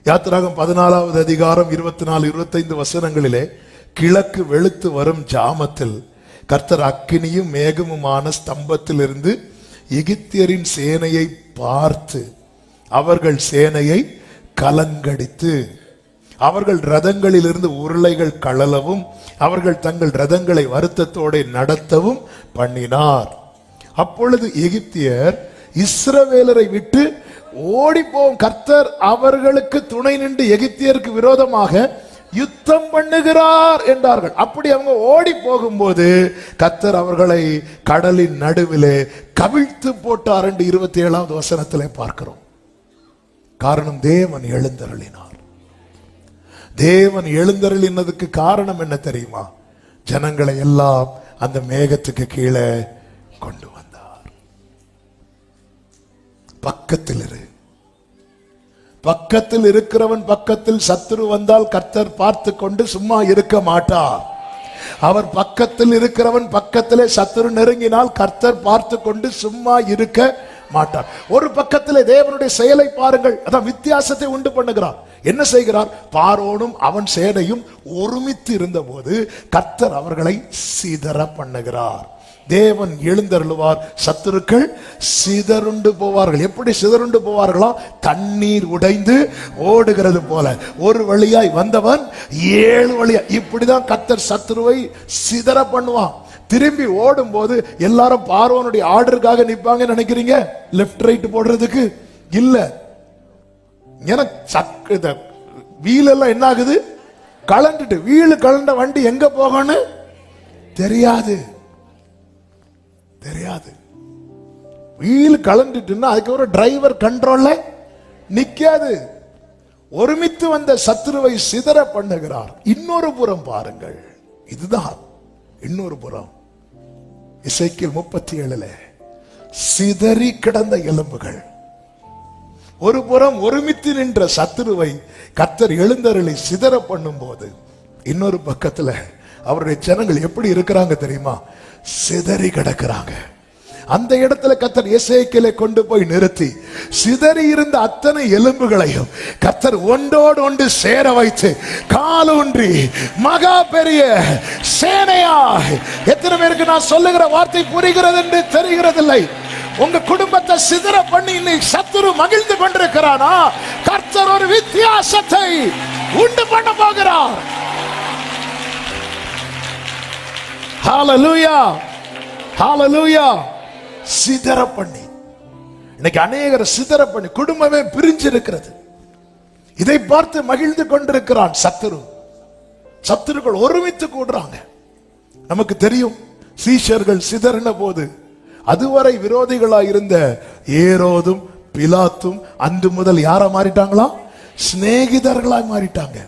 யாத்திராகம் 14வது அதிகாரம் 24-25 வசனங்களிலே, கிழக்கு வெளுத்து வரும் ஜாமத்தில் கர்த்தர் அக்கினியும் மேகமுமான ஸ்தம்பத்தில் இருந்து எகிப்தியரின் சேனையை பார்த்து அவர்கள் சேனையை கலங்கடித்து அவர்கள் ரதங்களில் இருந்து உருளைகள் கழலவும் அவர்கள் தங்கள் ரதங்களை வருத்தத்தோடு நடத்தவும் பண்ணினார். அப்பொழுது எகிப்தியர் இஸ்ரவேலரை விட்டு ஓடிப்போம், கர்த்தர் அவர்களுக்கு துணை நின்று எகிப்தியருக்கு விரோதமாக யுத்தம் பண்ணுகிறார் என்றார்கள். அப்படி அவங்க ஓடி போகும்போது கர்த்தர் அவர்களை கடலின் நடுவிலே கவிழ்த்து போட்டார் என்று 27வது வசனத்திலே பார்க்கிறோம். காரணம், தேவன் எழுந்தருளினார். தேவன் எழுந்தருளினதுக்கு காரணம் என்ன தெரியுமா? ஜனங்களை எல்லாம் அந்த மேகத்துக்கு கீழே கொண்டு வந்தார். பக்கத்தில் இருக்கிறவன் பக்கத்தில் சத்துரு வந்தால் கர்த்தர் பார்த்து கொண்டு சும்மா இருக்க மாட்டார். அவர் பக்கத்தில் இருக்கிறவன் பக்கத்திலே சத்துரு நெருங்கினால் கர்த்தர் பார்த்து கொண்டு சும்மா இருக்க மாட்டார். ஒரு பக்கத்திலே தேவனுடைய செயலை பாருங்கள். அதான் வித்தியாசத்தை உண்டு பண்ணுகிறார். என்ன செய்கிறார்? பார்வோனும் அவன் சேனையும் ஒருமித்து இருந்த போது கர்த்தர் அவர்களை சிதற பண்ணுகிறார். தேவன் எழுந்தருளுவார், சத்துருக்கள் சிதறுண்டு போவார்கள். எப்படி சிதறுண்டு போவார்களா? தண்ணீர் உடைந்து ஓடுகிறது போல. ஒரு வழியாய் வந்தவன் 7 வழியா. இப்படிதான் கர்த்தர் சத்துருவை சிதற பண்ணுவான். திரும்பி ஓடும் போது எல்லாரும் பார்வோனுடைய ஆர்டருக்காக நிப்பாங்க நினைக்கிறீங்க? லெப்ட் ரைட் போடுறதுக்கு இல்ல. வீல் எல்லாம் என்ன ஆகுது? கலண்டுட்டு. வீல் கலண்ட வண்டி எங்க போகணும் தெரியாது. வீல் கலந்துட்டுன்னா அதுக்கப்புறம் டிரைவர் கண்ட்ரோல்ல நிக்காது. ஒருமித்து வந்த சத்துருவை சிதற பண்ணுகிறார். இன்னொரு புறம் பாருங்கள், இதுதான் இன்னொரு புறம். எசேக்கியேல் 37 சிதறி கிடந்த எலும்புகள். ஒரு புறம் ஒருமித்து நின்ற சத்துருவை கர்த்தர் எழுந்தருளை சிதற பண்ணும் போது, இன்னொரு பக்கத்துல அவருடைய ஜனங்கள் எப்படி இருக்கிறாங்க தெரியுமா? சிதறி கிடக்கிறாங்க. அந்த இடத்துல கர்த்தர் எசேக்கியேலை கொண்டு போய் நிறுத்தி சிதறி இருந்த அத்தனை எலும்புகளையும் கர்த்தர் ஒன்றோடு ஒன்று சேர வைத்து காலூன்றி மகா பெரிய சேனையா. எத்தனை பேருக்கு நான் சொல்லுகிற வார்த்தை புரிகிறது என்று தெரிகிறதில்லை? உங்க குடும்பத்தை சிதற பண்ணி இன்னைக்கு சத்துரு மகிழ்ந்து கொண்டிருக்கிறானா? கர்த்தர் ஒரு வித்தியாசத்தை உண்டு பண்ண போகிறார். ஹalleluya, ஹalleluya. சிதற பண்ணி இன்னைக்கு அநேகரை சிதற பண்ணி குடும்பமே பிரிஞ்சு இருக்கிறது. இதை பார்த்து மகிழ்ந்து கொண்டிருக்கிறான் சத்துரு. சத்துருக்கள் ஒருமித்து கூடுறாங்க. நமக்கு தெரியும், சீஷர்கள் சிதறின போது அதுவரை விரோதிகளாய் இருந்த ஏரோதும் பிலாத்தும் அன்று முதல் யாரா மாறிட்டாங்களா? சிநேகிதர்களாய் மாறிட்டாங்க.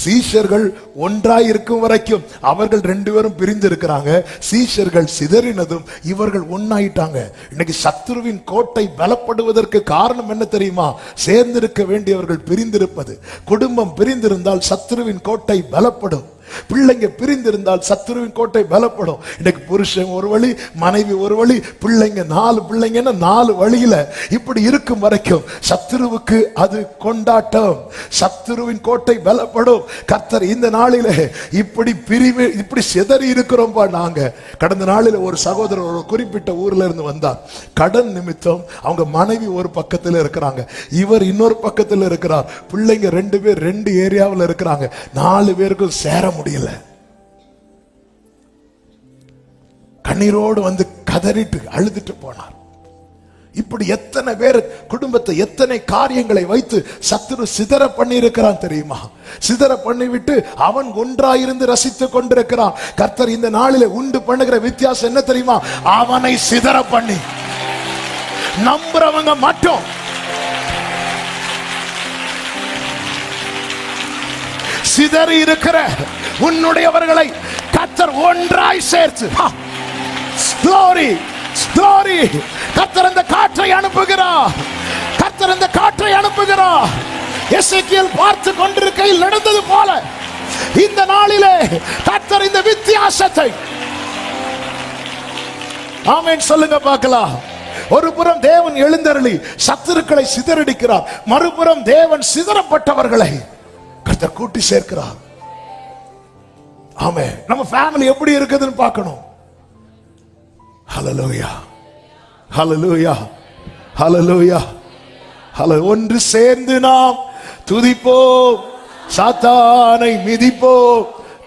சீஷர்கள் ஒன்றாய் இருக்கும் வரைக்கும் அவர்கள் 2 பேரும் பிரிந்து இருக்கிறாங்க. சீஷர்கள் சிதறினதும் இவர்கள் ஒன்னாயிட்டாங்க. இன்னைக்கு சத்துருவின் கோட்டை பலப்படுவதற்கு காரணம் என்ன தெரியுமா? சேர்ந்திருக்க வேண்டியவர்கள் பிரிந்திருப்பது. குடும்பம் பிரிந்திருந்தால் சத்துருவின் கோட்டை பலப்படும். பிள்ளைங்க பிரிந்திருந்தால் சத்துருவின் கோட்டை பலப்படும். இன்னைக்கு புருஷன் ஒரு வழி, மனைவி ஒரு வழி, பிள்ளைங்க 4 பிள்ளைங்கன்னா 4 வழியில இப்படி இருக்கும் வரைக்கும் சத்துருவுக்கு அது கொண்டாட்டம். சத்துருவின் கோட்டை பலப்படும். கர்த்தர் இந்த நாளிலே இப்படி சிதறி இருக்கிறோம். நாங்க கடந்த நாளில் ஒரு சகோதரர் ஒரு குறிப்பிட்ட ஊர்ல இருந்து வந்தார். கடன் நிமித்தம் அவங்க மனைவி ஒரு பக்கத்தில் இருக்கிறாங்க, இவர் இன்னொரு பக்கத்தில் இருக்கிறார். பிள்ளைங்க 2 பேர் 2 ஏரியாவில் இருக்கிறாங்க. 4 பேருக்கும் சேர முடியல. கண்ணீரோடு வந்து கதறிட்டு அழுதுட்டு போனார். இப்படி எத்தனை பேர் குடும்பத்தை எத்தனை காரியங்களை வைத்து சத்துரு சிதற பண்ணி இருக்கிறான் தெரியுமா? சிதற பண்ணிவிட்டு அவன் ஒன்றாயிருந்து ரசித்துக் கொண்டிருக்கிறான். கர்த்தர் இந்த நாளிலே உண்டு பண்ணுகிற வித்தியாசம் என்ன தெரியுமா? அவனை சிதற பண்ணி நம்புறவங்க மட்டும் சிதறி இருக்கிற உன்னுடையவர்களை கர்த்தர் ஒன்றாய் சேர்த்து ஸ்லோரி ஸ்லோரி கர்த்தர் அந்த காற்றை அனுப்புகிறார். கர்த்தர் அந்த காற்றை அனுப்புகிறார். எசேக்கியேல் பார்த்து கொண்டிருக்கையில் நடந்தது போல இந்த நாளிலே கர்த்தர் இந்த வித்தியாசத்தை, ஆமென் சொல்லுங்க பார்க்கலாம். ஒரு புறம் தேவன் எழுந்தருளி சத்துருக்களை சிதறடிக்கிறார், மறுபுறம் தேவன் சிதறப்பட்டவர்களை கர்த்தர் கூட்டி சேர்க்கிறார். ஆமென். நம்ம ஃபேமிலி எப்படி இருக்குதுன்னு பார்க்கணும். ஹல்லேலூயா, ஹல்லேலூயா, ஹல்லேலூயா, ஹல்லேலூயா. ஒன்று சேர்ந்து நாம் துதிப்போம், சாத்தானை மிதிப்போம்,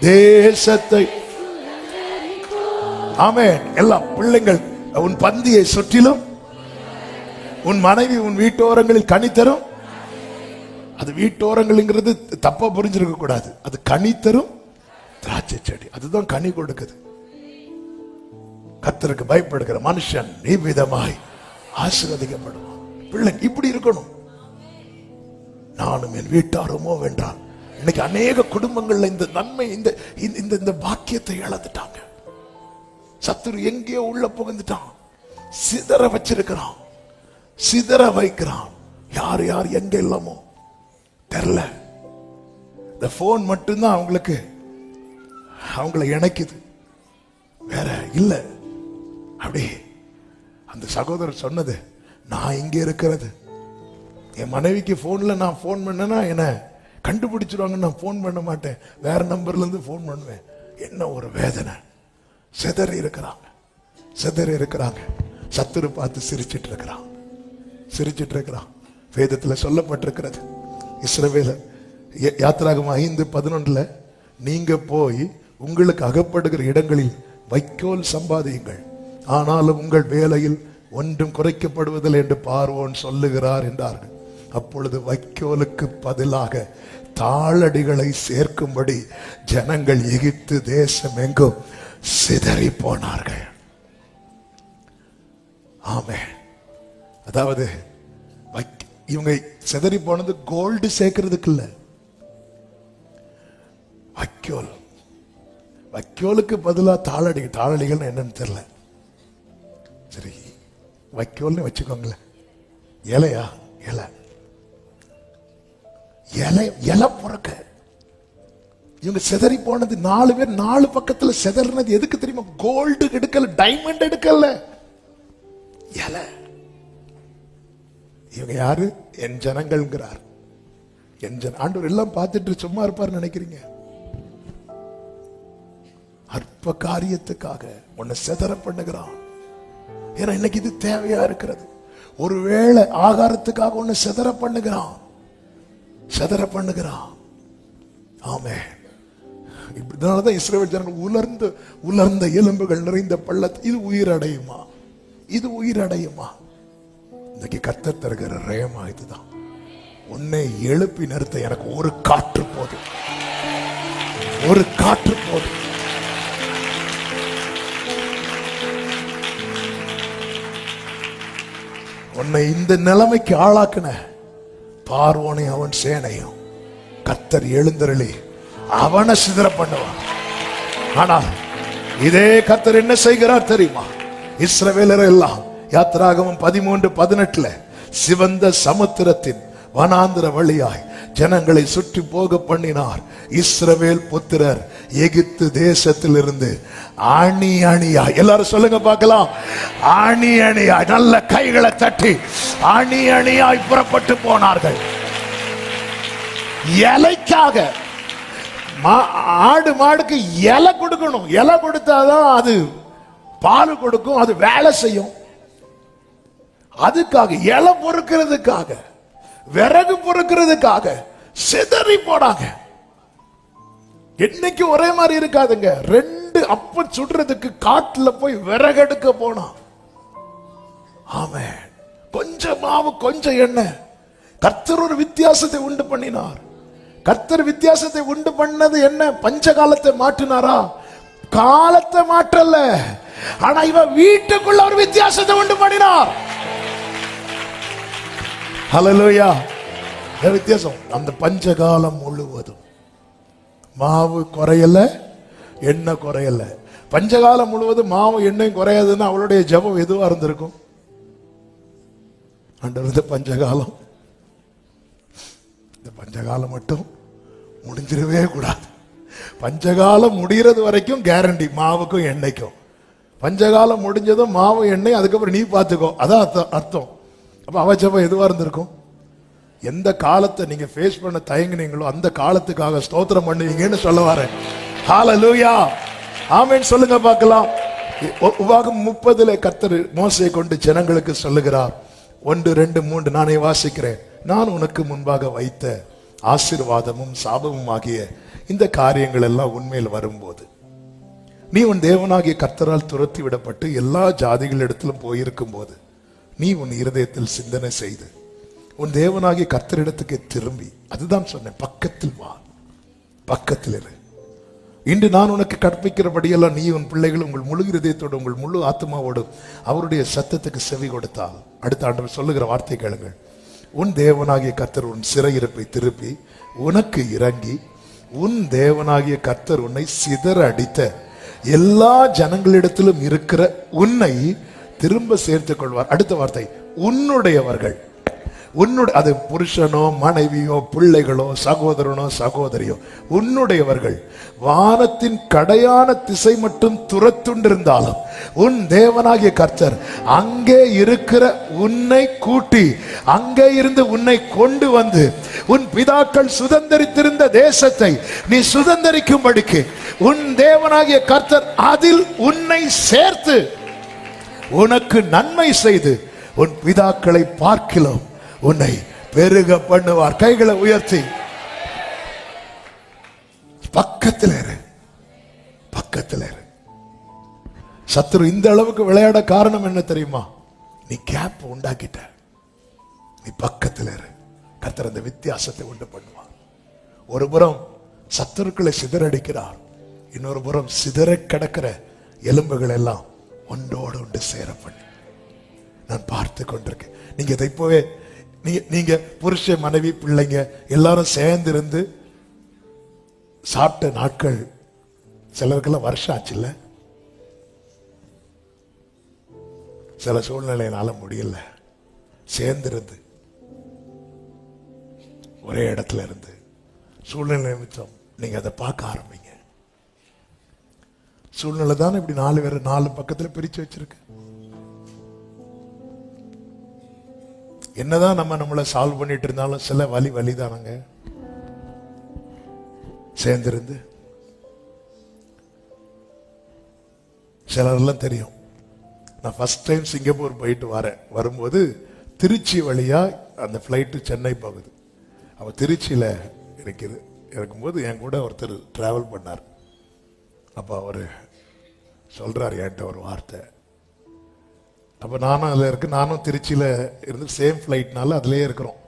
தேசத்தை. ஆமென். எல்லாம் பிள்ளைங்கள் உன் பந்தியை சுற்றிலும், உன் மனைவி உன் வீட்டோரங்களில் கனி தரும். அது வீட்டோரங்கள்ங்கிறது தப்பா புரிஞ்சிருக்க கூடாது. அது கனி தரும் திராட்சை செடி, அதுதான் கனி கொடுக்குது. கர்த்தருக்கு பயப்படுகிற மனுஷன் இவ்விதமாய் ஆசீர்வதிக்கப்படுவான். பிள்ளை இப்படி இருக்கணும். நானும் என் வீட்டாருமோ வென்றால் இன்னைக்கு அநேக குடும்பங்கள்ல இந்த நன்மை இந்த இந்த இந்த பாக்கியத்தை இழந்துட்டாங்க. சத்துரு எங்கேயோ உள்ள புகுந்துட்டான், சிதற வச்சிருக்கிறான், சிதற வைக்கிறான். யார் யார் எங்க இல்லாமோ தெரியல. இந்த போன் மட்டும்தான் அவங்களை இணைக்குது, வேற இல்ல. அப்படி அந்த சகோதரர் சொன்னது, நான் இங்க இருக்கிறது, என் மனைவிக்கு போன்ல நான் போன் பண்ணேன்னா என்ன கண்டுபிடிச்சிருவாங்க, நான் போன் பண்ண மாட்டேன், வேற நம்பர்ல இருந்து போன் பண்ணுவேன். என்ன ஒரு வேதனை. சிதறி இருக்கிறாங்க, சிதறி இருக்கிறாங்க. சத்துரு பார்த்து சிரிச்சிட்டு இருக்கிறான். வேதத்துல சொல்லப்பட்டிருக்கிறது, இஸ்ரவேலர் யாத்திராகமம் 5:11 நீங்க போய் உங்களுக்கு அகப்படுகிற இடங்களில் வைக்கோல் சம்பாதியுங்கள், ஆனாலும் உங்கள் வேலையில் ஒன்றும் குறைக்கப்படுவதில்லை என்று பார்வோன் சொல்லுகிறார் என்றார்கள். அப்பொழுது வைக்கோலுக்கு பதிலாக தாளடிகளை சேர்க்கும்படி ஜனங்கள் எகிப்து தேசம் எங்கும் சிதறி போனார்கள். ஆமென். அதாவது இவங்க சிதறி போனது கோல்டு சேர்க்கிறதுக்கு இல்ல, வைக்கோலுக்கு பதிலா தாளடிகள் என்னன்னு தெரியல. சரி, வைக்கோல்னு வச்சுக்கோங்களேன். இலையா? இலை பொறுக்க இவங்க சிதறி போனது. 4 பேர் 4 பக்கத்துல சிதறினது எதுக்கு தெரியுமா? கோல்டு எடுக்கல, டைமண்ட் எடுக்கல, இலை. இவங்க யாரு? என் ஜனங்கள்ங்கிறார். ஆண்டவர் எல்லாம் பார்த்துட்டு சும்மா இருப்பார் நினைக்கிறீங்க? அற்ப காரியத்துக்காக உன்னை சிதற பண்ணுகிறான். ஏன்னா இன்னைக்கு இது தேவையா இருக்கிறது. ஒருவேளை ஆகாரத்துக்காக உன்னை சிதற பண்ணுகிறான். ஆமே. இதனாலதான் இஸ்ரவேல் ஜனங்கள் உலர்ந்த எலும்புகள் நிறைந்த பள்ளத்தை, இது உயிரடையுமா? இன்னைக்கு கர்த்தர் தருகிற ரயமா இதுதான். உன்னை எழுப்பி நிறுத்த எனக்கு ஒரு காற்று போதும். உன்னை இந்த நிலைமைக்கு ஆளாக்குன பார்வோனை அவன் சேனையும் கர்த்தர் எழுந்தருளி அவனை சிதற பண்ணுவான். ஆனால் இதே கர்த்தர் என்ன செய்கிறார் தெரியுமா? இஸ்ரவேலர் எல்லாம் யாத்திராகமம் 13:18 சிவந்த சமுத்திரத்தின் வனாந்திர வழியாய் ஜனங்களை சுற்றி போக பண்ணினார். இஸ்ரவேல் புத்திரர் எகிப்து தேசத்திலிருந்து அணி அணியாய், எல்லாரும் சொல்லுங்க பார்க்கலாம், அணி அணியாய், நல்ல கைகளை தட்டி அணி அணியாய் புறப்பட்டு போனார்கள். இலைக்காக ஆடு மாடுக்கு இலை கொடுக்கணும். இலை கொடுத்தாதான் அது பால் கொடுக்கும், அது வேலை செய்யும். அதுக்காக இலை பொறுக்கிறதுக்காக, விறகு பொறுக்கிறதுக்காக சிதறி போனாங்க. என்னைக்கு ஒரே மாதிரி இருக்காதுங்க. 2 அப்பம் சுடுறதுக்கு காட்டுல போய் விறகெடுக்க போனா, ஆமென், கொஞ்சம் மாவு கொஞ்சம் எண்ணெய். கர்த்தர் ஒரு வித்தியாசத்தை உண்டு பண்ணினார். கர்த்தர் வித்தியாசத்தை உண்டு பண்ணது என்ன? பஞ்ச காலத்தை மாற்றினாரா? காலத்தை மாற்றல, ஆனா இவன் வீட்டுக்குள்ள ஒரு வித்தியாசத்தை உண்டு பண்ணினார். ஹல்லேலூயா. வித்தியாசம். அந்த பஞ்சகாலம் முழுவதும் மாவு குறையல, எண்ணெய் குறையல. பஞ்சகாலம் முழுவதும் மாவு எண்ணெய் குறையாதுன்னா அவளுடைய ஜெபம் எதுவா இருந்திருக்கும்? ஆண்டவர், இந்த பஞ்சகாலம் மட்டும் முடிஞ்சிடவே கூடாது. பஞ்சகாலம் முடிகிறது வரைக்கும் கேரண்டி மாவுக்கும் எண்ணெய்க்கும். பஞ்சகாலம் முடிஞ்சதும் மாவு எண்ணெய், அதுக்கப்புறம் நீ பார்த்துக்கோ, அதான் அர்த்தம். அப்ப அவ ஜெபம் எதுவா இருந்திருக்கும்? எந்த காலத்தை நீங்க ஃபேஸ் பண்ண தயங்குனீங்களோ அந்த காலத்துக்காக ஸ்தோத்திரம் பண்ணுவீங்கன்னு சொல்ல வரேன். ஹல்லேலூயா, ஆமென் சொல்லுங்க பார்க்கலாம். உபாகம் 30 கர்த்தர் மோசேயை கொண்டு ஜனங்களுக்கு சொல்லுகிறார். 1, 2, 3 நானே வாசிக்கிறேன். நான் உனக்கு முன்பாக வைத்த ஆசீர்வாதமும் சாபமும் ஆகிய இந்த காரியங்கள் எல்லாம் உண்மையில் வரும்போது, நீ உன் தேவனாகிய கர்த்தரால் துரத்தி விடப்பட்டு எல்லா ஜாதிகளிடத்திலும் போயிருக்கும் போது, நீ உன் இருதயத்தில் சிந்தனை செய்து உன் தேவனாகிய கர்த்தரிடத்துக்கு திரும்பி, அதுதான் சொன்னேன், பக்கத்தில் வா, பக்கத்தில் இரு. இன்று நான் உனக்கு கற்பிக்கிறபடியெல்லாம் நீ உன் பிள்ளைகள் உங்கள் முழு இருதயத்தோடு உங்கள் முழு ஆத்மாவோடு அவருடைய சத்தத்துக்கு செவி கொடுத்தால், அடுத்த ஆண்டவர் சொல்லுகிற வார்த்தை கேளுங்கள், உன் தேவனாகிய கர்த்தர் உன் சிறையிருப்பை திருப்பி உனக்கு இறங்கி உன் தேவனாகிய கர்த்தர் உன்னை சிதற அடித்த எல்லா ஜனங்களிடத்திலும் இருக்கிற உன்னை திரும்ப சேர்த்துக் கொள்வார். அடுத்த வார்த்தை, உன்னுடையவர்கள். அது புருஷனோ மனைவியோ பிள்ளைகளோ சகோதரனோ சகோதரியோ, உன்னுடையவர்கள் வானத்தின் கடையான திசை மட்டும் துரத்துண்டிருந்தாலும் உன் தேவனாகிய கர்த்தர் அங்கே இருக்கிற உன்னை கூட்டி அங்கே இருந்து உன்னை கொண்டு வந்து உன் பிதாக்கள் சுதந்தரித்திருந்த தேசத்தை நீ சுதந்தரிக்கும்படிக்கு உன் தேவனாகிய கர்த்தர் அதில் உன்னை சேர்த்து உனக்கு நன்மை செய்து உன் பிதாக்களை பார்க்கிலும் உன்னை பெருக பண்ணுவார். கைகளை உயர்த்தி பக்கத்தில் இரு, பக்கத்தில் இரு. சத்துரு இந்த அளவுக்கு விளையாட காரணம் என்ன தெரியுமா? நீ கேப் உண்டாக்கிட்ட. நீ பக்கத்தில் இரு, கர்த்தர் அந்த வித்தியாசத்தை உண்டு பண்ணுவார். ஒரு புறம் சத்துருக்களை சிதறடிக்கிறார், இன்னொரு புறம் சிதற கிடக்கிற எலும்புகள் எல்லாம் ஒன்றோடு ஒன்று சேர பண்ணி நான் பார்த்து கொண்டிருக்கேன். நீங்க இதை இப்பவே நீங்க புருஷ மனைவி பிள்ளைங்க எல்லாரும் சேர்ந்து இருந்து சாப்பிட்ட நாட்கள் சிலருக்கெல்லாம் வருஷம் ஆச்சு இல்ல? சில சூழ்நிலையினால முடியல. சேர்ந்திருந்து ஒரே இடத்துல இருந்து சூழ்நிலை நிமித்தம் நீங்க அதை பார்க்க ஆரம்பிங்க. சூழ்நிலை தானே இப்படி 4 பேர் 4 பக்கத்துல பிரிச்சு வச்சிருக்கு. என்னதான் நம்மளை சால்வ் பண்ணிட்டு இருந்தாலும் சில வலிதானங்க. சேர்ந்திருந்து சிலரெல்லாம் தெரியும். நான் ஃபர்ஸ்ட் டைம் சிங்கப்பூர் போயிட்டு வரும்போது திருச்சி வழியா அந்த பிளைட்டு சென்னை போகுது. அவ திருச்சியில இருக்கும்போது என் கூட ஒருத்தர் டிராவல் பண்ணார். அப்ப அவரு சொல்றாரு என்கிட்ட ஒரு வார்த்தை. அப்போ நானும் அதில் இருக்கு, நானும் திருச்சியில் இருந்து சேம் ஃப்ளைட்னால அதிலே இருக்கிறோம்.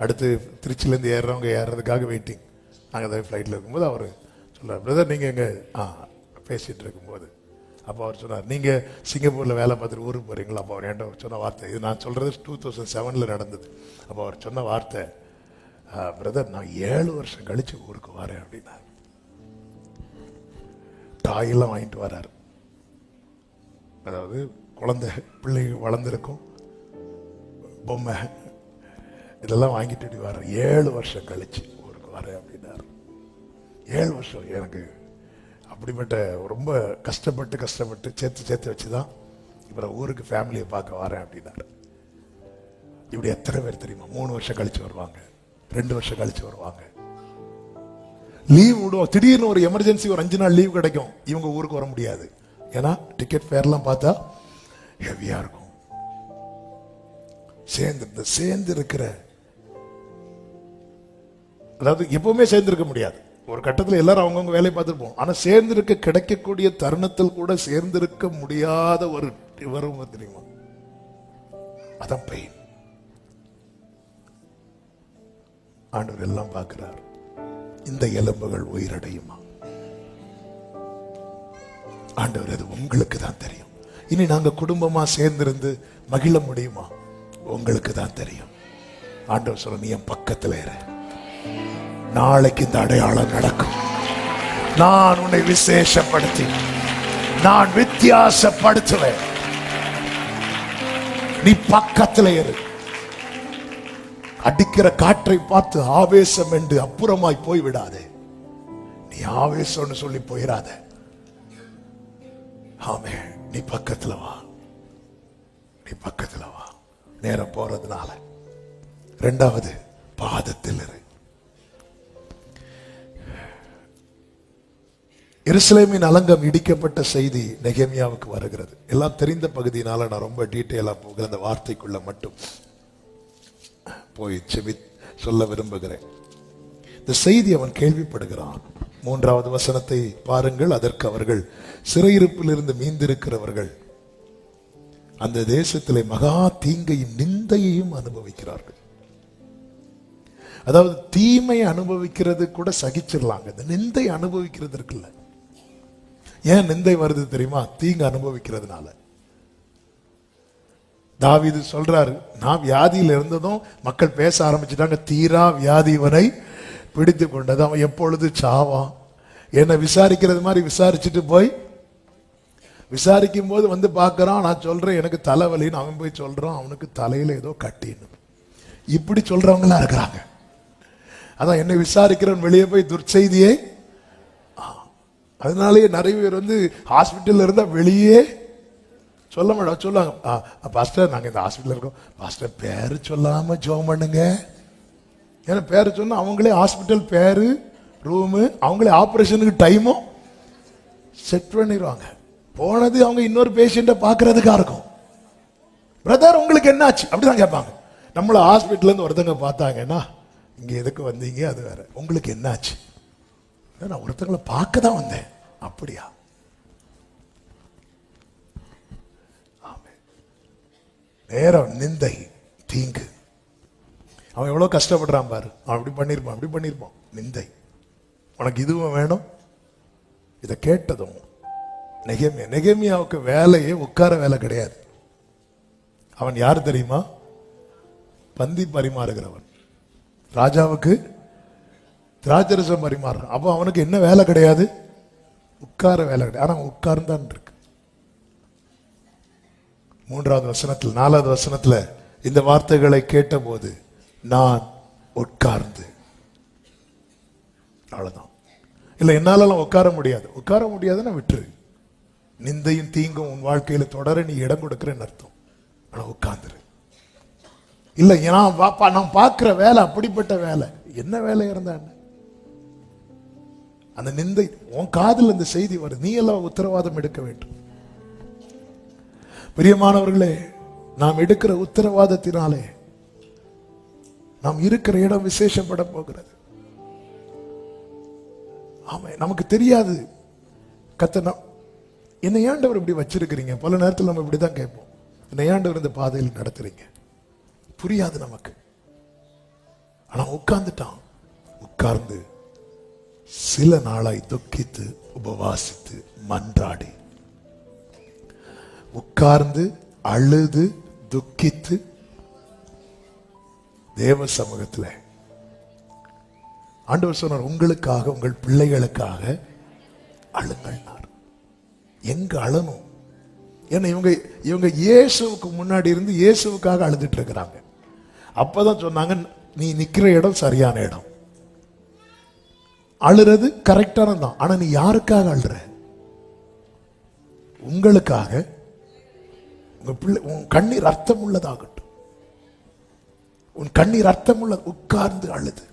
அடுத்து திருச்சியிலேருந்து ஏறுறதுக்காக வெயிட்டிங். நாங்கள் அதே ஃப்ளைட்டில் இருக்கும்போது அவர் சொல்கிறார், பிரதர் நீங்கள் எங்கே பேசிகிட்டு இருக்கும்போது அப்போ அவர் சொன்னார், நீங்கள் சிங்கப்பூரில் வேலை பார்த்துட்டு ஊருக்கு போகிறீங்களா? அப்போ அவர் என்கிட்ட சொன்ன வார்த்தை, இது நான் சொல்கிறது 2007 நடந்தது. அப்போ அவர் சொன்ன வார்த்தை, பிரதர் நான் 7 வருஷம் கழித்து ஊருக்கு வரேன் அப்படின்னார். டாயெல்லாம் வாங்கிட்டு வர்றார். அதாவது குழந்தை பிள்ளை வளர்ந்துருக்கும், பொம்மை இதெல்லாம் வாங்கிட்டு வர 7 வருஷம் கழிச்சு ஊருக்கு வரேன் அப்படின்னாரு. 7 வருஷம் எனக்கு அப்படிப்பட்ட ரொம்ப கஷ்டப்பட்டு சேர்த்து வச்சுதான் இப்போ ஊருக்கு ஃபேமிலியை பார்க்க வரேன் அப்படின்னாரு. இப்படி எத்தனை பேர் தெரியுமா 3 வருஷம் கழிச்சு வருவாங்க, 2 வருஷம் கழிச்சு வருவாங்க. லீவ் விடுவோம், திடீர்னு ஒரு எமர்ஜென்சி ஒரு 5 நாள் லீவ் கிடைக்கும், இவங்க ஊருக்கு வர முடியாது. ஏன்னா டிக்கெட் ஃபேர்லாம் பார்த்தா ஹெவியா இருக்கும். சேர்ந்து இருக்கிற, அதாவது எப்பவுமே சேர்ந்திருக்க முடியாது. ஒரு கட்டத்தில் எல்லாரும் அவங்கவுங்க வேலையை பார்த்துருப்போம். ஆனா சேர்ந்திருக்க கிடைக்கக்கூடிய தருணத்தில் கூட சேர்ந்திருக்க முடியாத ஒரு வரும் தெரியுமா? அதான் பெயின். ஆண்டவர் எல்லாம் பார்க்கிறார். இந்த எலும்புகள் உயிரடையுமா? ஆண்டவர் அது உங்களுக்கு தான் தெரியும். இனி நாங்க குடும்பமா சேர்ந்திருந்து மகிழ முடியுமா? உங்களுக்கு தான் தெரியும். ஆண்டவர் சொல்ல, நீ என் பக்கத்துல இரு, நாளைக்கு இந்த அடையாளம் நடக்கும். நான் உன்னை விசேஷப்படுத்தி நான் வித்தியாசப்படுத்துவேன். நீ பக்கத்துல இரு. அடிக்கிற காற்றை பார்த்து ஆவேசம் என்று அப்புறமாய் போய்விடாதே. நீ ஆவேசம்னு சொல்லி போயிடாத. ஆமே, நீ பக்கத்துல வா, நீ பக்கத்துல வா. நேரம் போறதுனால 2வது பாதத்தில் இரு. எருசலேமின் அலங்கம் இடிக்கப்பட்ட செய்தி நெகேமியாவுக்கு வருகிறது. எல்லாம் தெரிந்த பகுதியினால நான் ரொம்ப டீட்டெயிலா போகிற அந்த வார்த்தைக்குள்ள மட்டும் போய் சொல்ல விரும்புகிறேன். இந்த செய்தி அவன் கேள்விப்படுகிறான். 3வது வசனத்தை பாருங்கள். அதற்கு அவர்கள் சிறையிருப்பில் இருந்து மீந்திருக்கிறவர்கள் அந்த தேசத்திலே மகா தீங்கையும் நிந்தையையும் அனுபவிக்கிறார்கள். அதாவது தீமை அனுபவிக்கிறது கூட சகிச்சிடலாங்க, இந்த நிந்தை அனுபவிக்கிறது இருக்குல்ல. ஏன் நிந்தை வருது தெரியுமா? தீங்கு அனுபவிக்கிறதுனால. தாவீது சொல்றாரு, நான் வியாதியில் இருந்ததும் மக்கள் பேச ஆரம்பிச்சுட்டாங்க, தீரா வியாதி இவனை பிடித்து கொண்டது, அவன் எப்பொழுது சாவான். என்னை விசாரிக்கிறது மாதிரி விசாரிச்சுட்டு போய் விசாரிக்கும் போது வந்து பார்க்கறான், நான் சொல்றேன் எனக்கு தலைவலின்னு, அவன் போய் சொல்றான் அவனுக்கு தலையில ஏதோ கட்டின்னு. இப்படி சொல்றவங்களா இருக்கிறாங்க. அதான் என்னை விசாரிக்கிறவன் வெளியே போய் துர்ச்செய்தியை. அதனாலேயே நிறைய பேர் வந்து ஹாஸ்பிட்டல்ல இருந்தா வெளியே சொல்ல மாட்டோம். சொல்லுவாங்க, பாஸ்டர் நாங்க இந்த ஹாஸ்பிட்டல் இருக்கோம், பாஸ்டர் பேரு சொல்லாம ஜெபம் பண்ணுங்க. ஏன்னா பேரு சொன்னா அவங்களே ஹாஸ்பிட்டல் பேரு, ரூமு, அவங்களே ஆபரேஷனுக்கு டைமும் செட் பண்ணிடுவாங்க. போனது அவங்க இன்னொரு பேஷண்ட்டை பார்க்கறதுக்கா இருக்கும். பிரதர் உங்களுக்கு என்னாச்சு அப்படிதான் கேட்பாங்க. நம்மள ஹாஸ்பிட்டல்ல இருந்து ஒருத்தங்க பார்த்தாங்கன்னா, இங்க எதுக்கு வந்தீங்க அது வேற, உங்களுக்கு என்னாச்சு, நான் ஒருத்தங்களை பார்க்க தான் வந்தேன். அப்படியா? நேரம் நிந்தை தீங்கு. அவன் எவ்வளவு கஷ்டப்படுறான் பாரு, அவன் அப்படி பண்ணிருப்பான் அப்படி பண்ணிருப்பான். நிந்தை, உனக்கு இதுவும் வேணும். இதை கேட்டதும் நெகேமியாவுக்கு வேலையே உட்கார வேலை கிடையாது. அவன் யார் தெரியுமா? பந்தி பரிமாறுகிறவன், ராஜாவுக்கு திராட்சரசம் பரிமாறுறான். அப்போ அவனுக்கு என்ன வேலை கிடையாது? உட்கார வேலை கிடையாது. ஆனா உட்கார்ந்தான் இருக்கு. 3வது வசனத்தில் 4வது வசனத்துல இந்த வார்த்தைகளை கேட்டபோது நான் உட்கார்ந்து. அவ்வளவுதான். இல்ல என்னாலலாம் உட்கார முடியாது. உட்கார முடியாதுன்னா விட்டுரு. நிந்தையும் தீங்கும் உன் வாழ்க்கையில தொடர நீ இடம் கொடுக்கிறேன்னு அர்த்தம். ஆனா உட்கார்ந்துரு. இல்ல நான் பார்க்கிற வேலை அப்படிப்பட்ட வேலை, என்ன வேலை இருந்தா அந்த நிந்தை உன் காதில் இந்த செய்தி வருது, நீ எல்லாம் உத்தரவாதம் எடுக்க வேண்டும். பிரியமானவர்களே, நாம் எடுக்கிற உத்தரவாதத்தினாலே நாம் இருக்கிற இடம் விசேஷப்பட போகிறது. ஆமா, நமக்கு தெரியாது கர்த்தர் என்னை ஆண்டவர் இப்படி வச்சிருக்கிறீங்க. பல நேரத்தில் நம்ம இப்படிதான் கேட்போம், என்னை ஆண்டவர் இந்த பாதையில் நடத்துறீங்க. புரியாது நமக்கு. ஆனா உட்கார்ந்துட்டான். உட்கார்ந்து சில நாளாய் துக்கித்து உபவாசித்து மன்றாடி, உட்கார்ந்து அழுது துக்கித்து தேவ சமூகத்தில் ஆண்டவர் சொன்னார், உங்களுக்காக உங்கள் பிள்ளைகளுக்காக அழுங்கள். எங்க அழணும்? ஏன்னா இவங்க இயேசுவுக்கு முன்னாடி இருந்து இயேசுவுக்காக அழுதுட்டு இருக்கிறாங்க. அப்பதான் சொன்னாங்க, நீ நிக்கிற இடம் சரியான இடம், அழுறது கரெக்டானதான். ஆனா நீ யாருக்காக அழுற? உங்களுக்காக. உங்க பிள்ளை, உன் கண்ணீர் அர்த்தம் உள்ளதாகட்டும். உன் கண்ணீர் அர்த்தம் உள்ள உட்கார்ந்து அழுது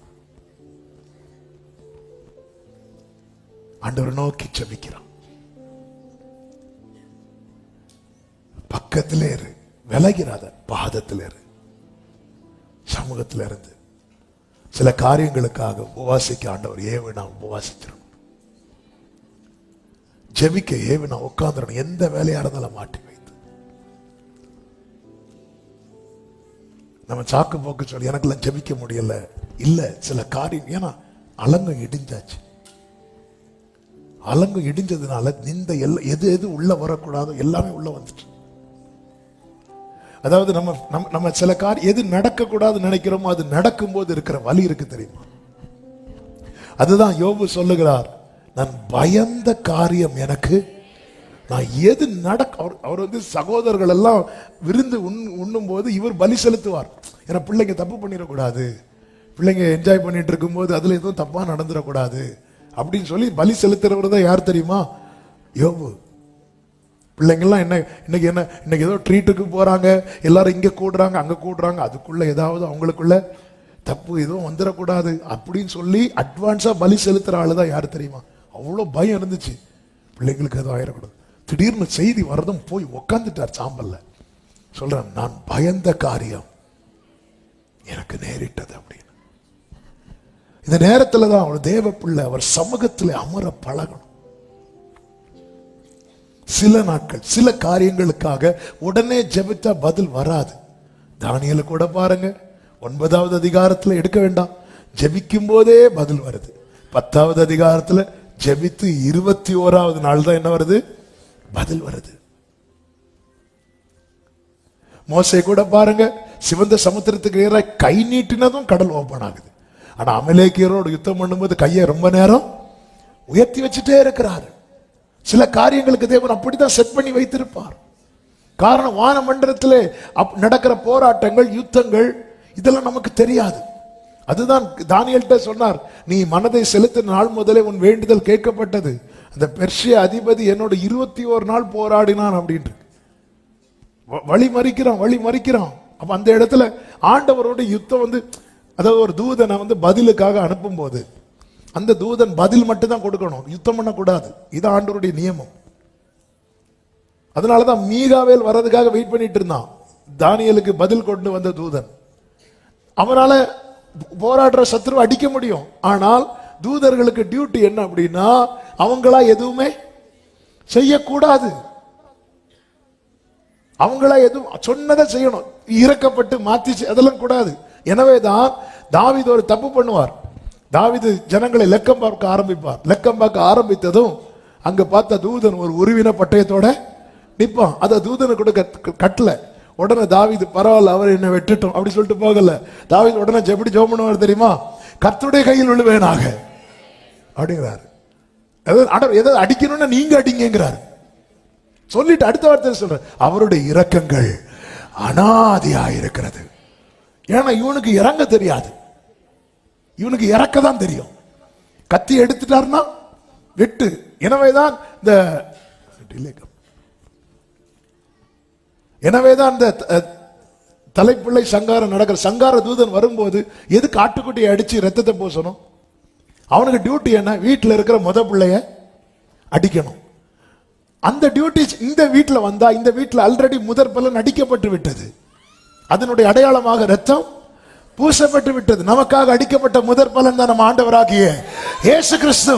ஆண்டவர் நோக்கி ஜெபிக்கிறான். பக்கத்திலே இரு, விலகிறாத, பாதத்தில் இரு. சமூகத்தில் இருந்து சில காரியங்களுக்காக உபவாசிக்க ஆண்டவர் ஏவினா உபவாசிச்சிடணும். ஜெபிக்க ஏவினா உட்கார்ந்துடணும். எந்த வேலையா இருந்தாலும் மாட்டி வைத்து நம்ம சாக்கு போக்கு சொல்லி எனக்கெல்லாம் ஜெபிக்க முடியல. இல்ல, சில காரியம், ஏன்னா அலங்கம் இடிஞ்சாச்சு. அலங்கம் இடிஞ்சதுனால நிந்த எது எது உள்ள வரக்கூடாதோ எல்லாமே உள்ள வந்துட்டு. அதாவது நம்ம சில காரியம் எது நடக்க கூடாது நினைக்கிறோமோ அது நடக்கும் போது இருக்கிற வலி இருக்கு தெரியுமா? அதுதான் யோபு சொல்லுகிறார், நான் பயந்த காரியம் எனக்கு, நான் எது அவர் வந்து சகோதரர்கள் எல்லாம் விருந்து உண்ணும் போது இவர் பலி செலுத்துவார். ஏன்னா பிள்ளைங்க தப்பு பண்ணிடக்கூடாது, பிள்ளைங்க என்ஜாய் பண்ணிட்டு இருக்கும் போது அதுல எதுவும் தப்பா நடந்துடக்கூடாது அப்படின்னு சொல்லி பலி செலுத்துறவர் தான் யார் தெரியுமா? யோபு. பிள்ளைங்கள்லாம் இன்னைக்கு ஏதோ ட்ரீட்டுக்கு போறாங்க, எல்லாரும் இங்க கூடுறாங்க அங்க கூடுறாங்க, அதுக்குள்ள ஏதாவது அவங்களுக்குள்ள தப்பு எதுவும் வந்துடக்கூடாது அப்படின்னு சொல்லி அட்வான்ஸா பலி செலுத்துற ஆளுதான் யாரு தெரியுமா? அவ்வளோ பயம் இருந்துச்சு, பிள்ளைங்களுக்கு எதுவும் ஆயிடக்கூடாது. திடீர்னு செய்தி வரதும் போய் உக்காந்துட்டார் சாம்பல்ல. சொல்றேன், நான் பயந்த காரியம் எனக்கு நேரிட்டது அப்படின்னு. இந்த நேரத்துல தான் அவர் தேவ பிள்ளை அவர் சமூகத்தில் அமர பழகணும். சில நாட்கள் சில காரியங்களுக்காக உடனே ஜெபித்தா பதில் வராது. தானியேல கூட பாருங்க, 9வது அதிகாரத்துல எடுக்க வேண்டாம், ஜெபிக்கும் போதே பதில் வருது. 10வது அதிகாரத்துல ஜெபித்து 21வது நாள் தான் என்ன வருது? பதில் வருது. மோசே கூட பாருங்க, சிவந்த சமுத்திரத்துக்கு நேராக கை நீட்டினதும் கடல் ஓபன் ஆகுது. ஆனா அமலேக்கியரோடு யுத்தம் பண்ணும்போது கையை ரொம்ப நேரம் உயர்த்தி வச்சுட்டே இருக்கிறாரு. சில காரியங்களுக்கு தேவன் அப்படித்தான் செட் பண்ணி வைத்திருப்பார். காரணம், வான மண்டலத்திலே நடக்கிற போராட்டங்கள், யுத்தங்கள், இதெல்லாம் நமக்கு தெரியாது. அதுதான் தானியேல்கிட்ட சொன்னார், நீ மனதை செலுத்தின நாள் முதலே உன் வேண்டுதல் கேட்கப்பட்டது. அந்த பெர்ஷிய அதிபதி என்னோட 21 நாள் போராடினான் அப்படின்ட்டு வழி மறிக்கிறான். அப்ப அந்த இடத்துல ஆண்டவரோட யுத்தம் அதாவது ஒரு தூதனை பதிலுக்காக அனுப்பும் போது அந்த தூதன் பதில் மட்டும் தான் கொடுக்கணும், யுத்தம் பண்ணக்கூடாது. இது ஆண்டவருடைய நியமம். அதனாலதான் மீகாவேல் வர்றதுக்காக வெயிட் பண்ணிட்டு இருந்தான். தானியேலுக்கு பதில் கொண்டு வந்த தூதன். அவனால போராடுற சத்துருவை அடிக்க முடியும். ஆனால் தூதர்களுக்கு டியூட்டி என்ன அப்படின்னா, அவங்களா எதுவுமே செய்யக்கூடாது. அவங்களா எதுவும் சொன்னதை செய்யணும், இறக்கப்பட்டு மாத்தி அதெல்லாம் கூடாது. எனவேதான் தாவீது ஒரு தப்பு பண்ணுவார். தாவீது ஜனங்களை லெக்கம் பார்க்க ஆரம்பிப்பார். லெக்கம் பார்க்க ஆரம்பித்ததும் அங்க பார்த்த தூதன் ஒரு உருவின பட்டயத்தோட நிற்பான். அதை தூதனை கொடுக்க கட்டல. உடனே தாவீது, பரவாயில்ல, அவர் என்ன வெட்டுட்டோம் அப்படி சொல்லிட்டு போகல. தாவீது உடனே எப்படி ஜெபம் பண்ணுவார் தெரியுமா? கர்த்தருடைய கையில் விழுவேனாக அப்படிங்கிறாரு. எதாவது அடிக்கணும்னா நீங்க அடிங்கிறாரு. சொல்லிட்டு அடுத்த வார்த்தை சொல்ற, அவருடைய இரக்கங்கள் அனாதியா இருக்கிறது. ஏன்னா இவனுக்கு இறங்க தெரியாது, இவனுக்கு இறக்க தான் தெரியும். கத்தி எடுத்துட்டாருன்னா வெட்டு. எனவேதான் இந்த தலைப்பிள்ளை சங்காரம் நடக்கிற சங்கார தூதன் வரும்போது எதுக்கு ஆட்டுக்குட்டியை அடிச்சு ரத்தத்தை பூசணும்? அவனுக்கு டியூட்டி என்ன? வீட்டில் இருக்கிற முத பிள்ளைய அடிக்கணும். அந்த டியூட்டி இந்த வீட்டில் வந்தா, இந்த வீட்டில் ஆல்ரெடி முதற் பலன் அடிக்கப்பட்டு விட்டது. அதனுடைய அடையாளமாக ரத்தம் பூசப்பட்டு விட்டது. நமக்காக அடிக்கப்பட்ட முதற் பலன் தான் நம்ம ஆண்டவராகிய இயேசு கிறிஸ்து.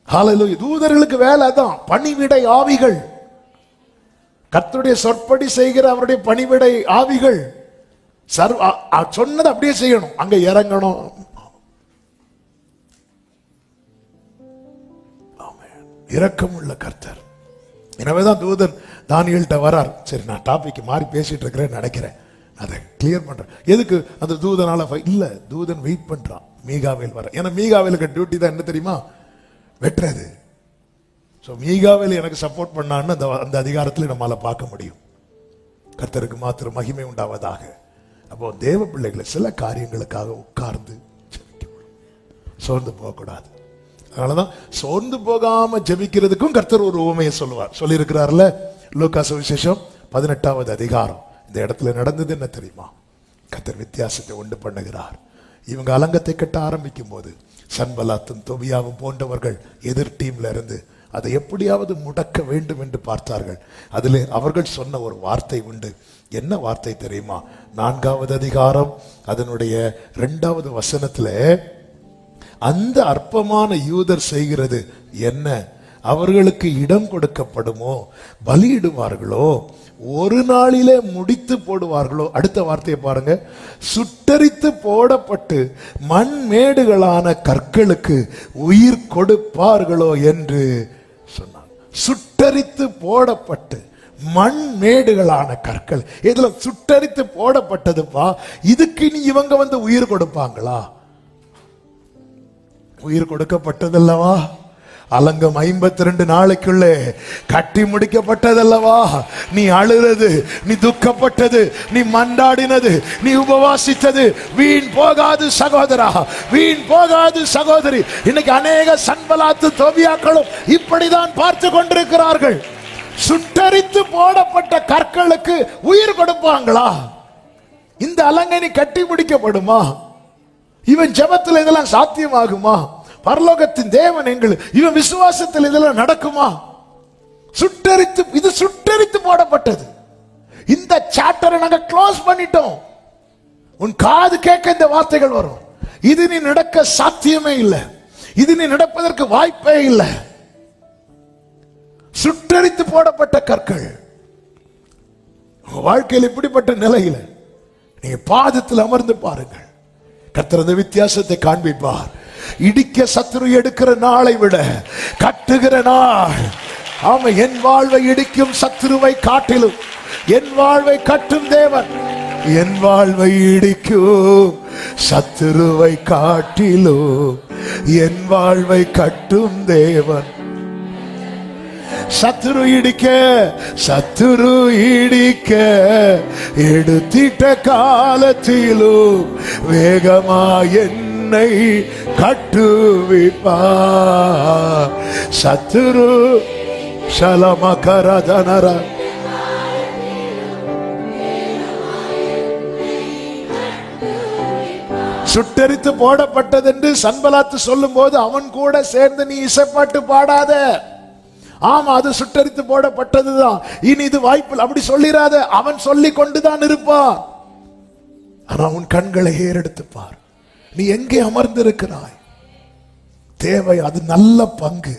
ஹல்லேலூயா. தூதர்களுக்கு வேலை தான் பணிவிடை ஆவிகள். கர்த்தருடைய சொற்படி செய்கிற அவருடைய பணிவிடை ஆவிகள் சொன்னதை அப்படியே செய்யணும், அங்க இறங்கணும். இரக்கம் உள்ள கர்த்தர். எனவேதான் தூதன் தானியேல்கிட்ட வரார். சரி, நான் டாபிக் மாறி பேசிட்டு இருக்கிறேன்னு நினைக்கிறேன், அதை கிளியர் பண்றேன். எதுக்கு அந்த தூதனால இல்ல, தூதன் வெயிட் பண்றான் மீகாவேல் வர. ஏன்னா மீகாவேலுக்கு டியூட்டி தான் என்ன தெரியுமா? வெட்டுறது. மீகாவேல் எனக்கு சப்போர்ட் பண்ணான்னு அந்த அதிகாரத்தில் நம்மளால பார்க்க முடியும். கர்த்தருக்கு மாத்திரம் மகிமை உண்டாவதாக. அப்போ தேவ பிள்ளைகளை சில காரியங்களுக்காக உட்கார்ந்து சோர்ந்து போகக்கூடாது. அதனாலதான் சோர்ந்து போகாம ஜெபிக்கிறதுக்கும் கர்த்தர் ஒரு உவமையை சொல்லுவார். சொல்லியிருக்கிறார்ல, லூக்கா சுவிசேஷம் 18வது அதிகாரம். இந்த இடத்துல நடந்தது என்ன தெரியுமா? கர்த்தர் வித்தியாசத்தை உண்டு பண்ணுகிறார். இவங்க அலங்கத்தை கட்ட ஆரம்பிக்கும் போது சன்பலாத்தும் தொபியாவும் போன்றவர்கள் எதிர் டீம்ல இருந்து அதை எப்படியாவது முடக்க வேண்டும் என்று பார்த்தார்கள். அதில் அவர்கள் சொன்ன ஒரு வார்த்தை உண்டு. என்ன வார்த்தை தெரியுமா? 4வது அதிகாரம் அதனுடைய 2வது வசனத்துல, அந்த அற்பமான யூதர் செய்கிறது என்ன? அவர்களுக்கு இடம் கொடுக்கப்படுமோ? பலியிடுவார்களோ? ஒரு நாளிலே முடித்து போடுவார்களோ? அடுத்த வார்த்தையை பாருங்க, சுட்டரித்து போடப்பட்டு மண் மேடுகளான கற்களுக்கு உயிர் கொடுப்பார்களோ என்று சொன்னார். சுட்டரித்து போடப்பட்டு மண் மேடுகளான கற்கள். இதுல சுட்டரித்து போடப்பட்டதுப்பா. இதுக்கு நீ இவங்க உயிர் கொடுப்பாங்களா? உயிர் கொடுக்கப்பட்டதல்லவா? அலங்கம் 52 நாளைக்குள்ளே கட்டி முடிக்கப்பட்டதல்லவா? நீ அழுறது, நீ துக்கப்பட்டது, நீ மண்டாடினது, நீ உபவாசித்தது வீண் போகாது சகோதரா, வீண் போகாது சகோதரி. இன்னைக்கு அநேக சன்பலாத்து தொபியாக்களும் இப்படிதான் பார்த்து கொண்டிருக்கிறார்கள். சுட்டரித்து போடப்பட்ட கற்களுக்கு உயிர் கொடுப்பாங்களா? இந்த அலங்கனி கட்டி முடிக்கப்படுமா? இவன் ஜெபத்தில் இதெல்லாம் சாத்தியமாகுமா? பரலோகத்தின் தேவன் இவன் விசுவாசத்தில் இதெல்லாம் நடக்குமா? சுட்டரித்து, இது சுட்டரித்து போடப்பட்டது. இந்த சாப்டரை நாங்க க்ளோஸ் பண்ணிட்டோம். உன் காது கேட்க இந்த வார்த்தைகள் வரும். இது நீ நடக்க சாத்தியமே இல்லை, இது நீ நடப்பதற்கு வாய்ப்பே இல்லை. சுட்டரித்து போடப்பட்ட கற்கள். வாழ்க்கையில் இப்படிப்பட்ட நிலையில நீங்க பாதத்தில் அமர்ந்து பாருங்கள். கர்த்தர் அந்த வித்தியாசத்தை காண்பிப்பார். இடிக்க சத்துரு எடுக்கிற நாளை விட கட்டுகிற நாள் ஆமா, என் வாழ்வை இடிக்கும் சத்துருவை காட்டிலும் என் வாழ்வை கட்டும் தேவன். என் வாழ்வை இடிக்கும் சத்துருவை காட்டிலும் என் வாழ்வை கட்டும் தேவன். சத்துரு இடிக்க எடுத்திட்ட காலத்திலும் வேகமா என்னை கட்டுவிப்பா. சத்துரு சலமகரதனர சுட்டெரித்து போடப்பட்டது என்று சன்பலாத்து சொல்லும் போது அவன் கூட சேர்ந்து நீ இசைப்பாட்டு பாடாத. ஆமா, அது சுட்டரித்து போடப்பட்டதுதான். இனி இது வாய்ப்பு அப்படி சொல்லிராத. அவன் சொல்லி கொண்டுதான் இருப்பான். ஆனா உன் கண்களை ஏறெடுத்து பார். நீ எங்கே அமர்ந்திருக்கிறாய்? தேவை அது நல்ல பங்கு.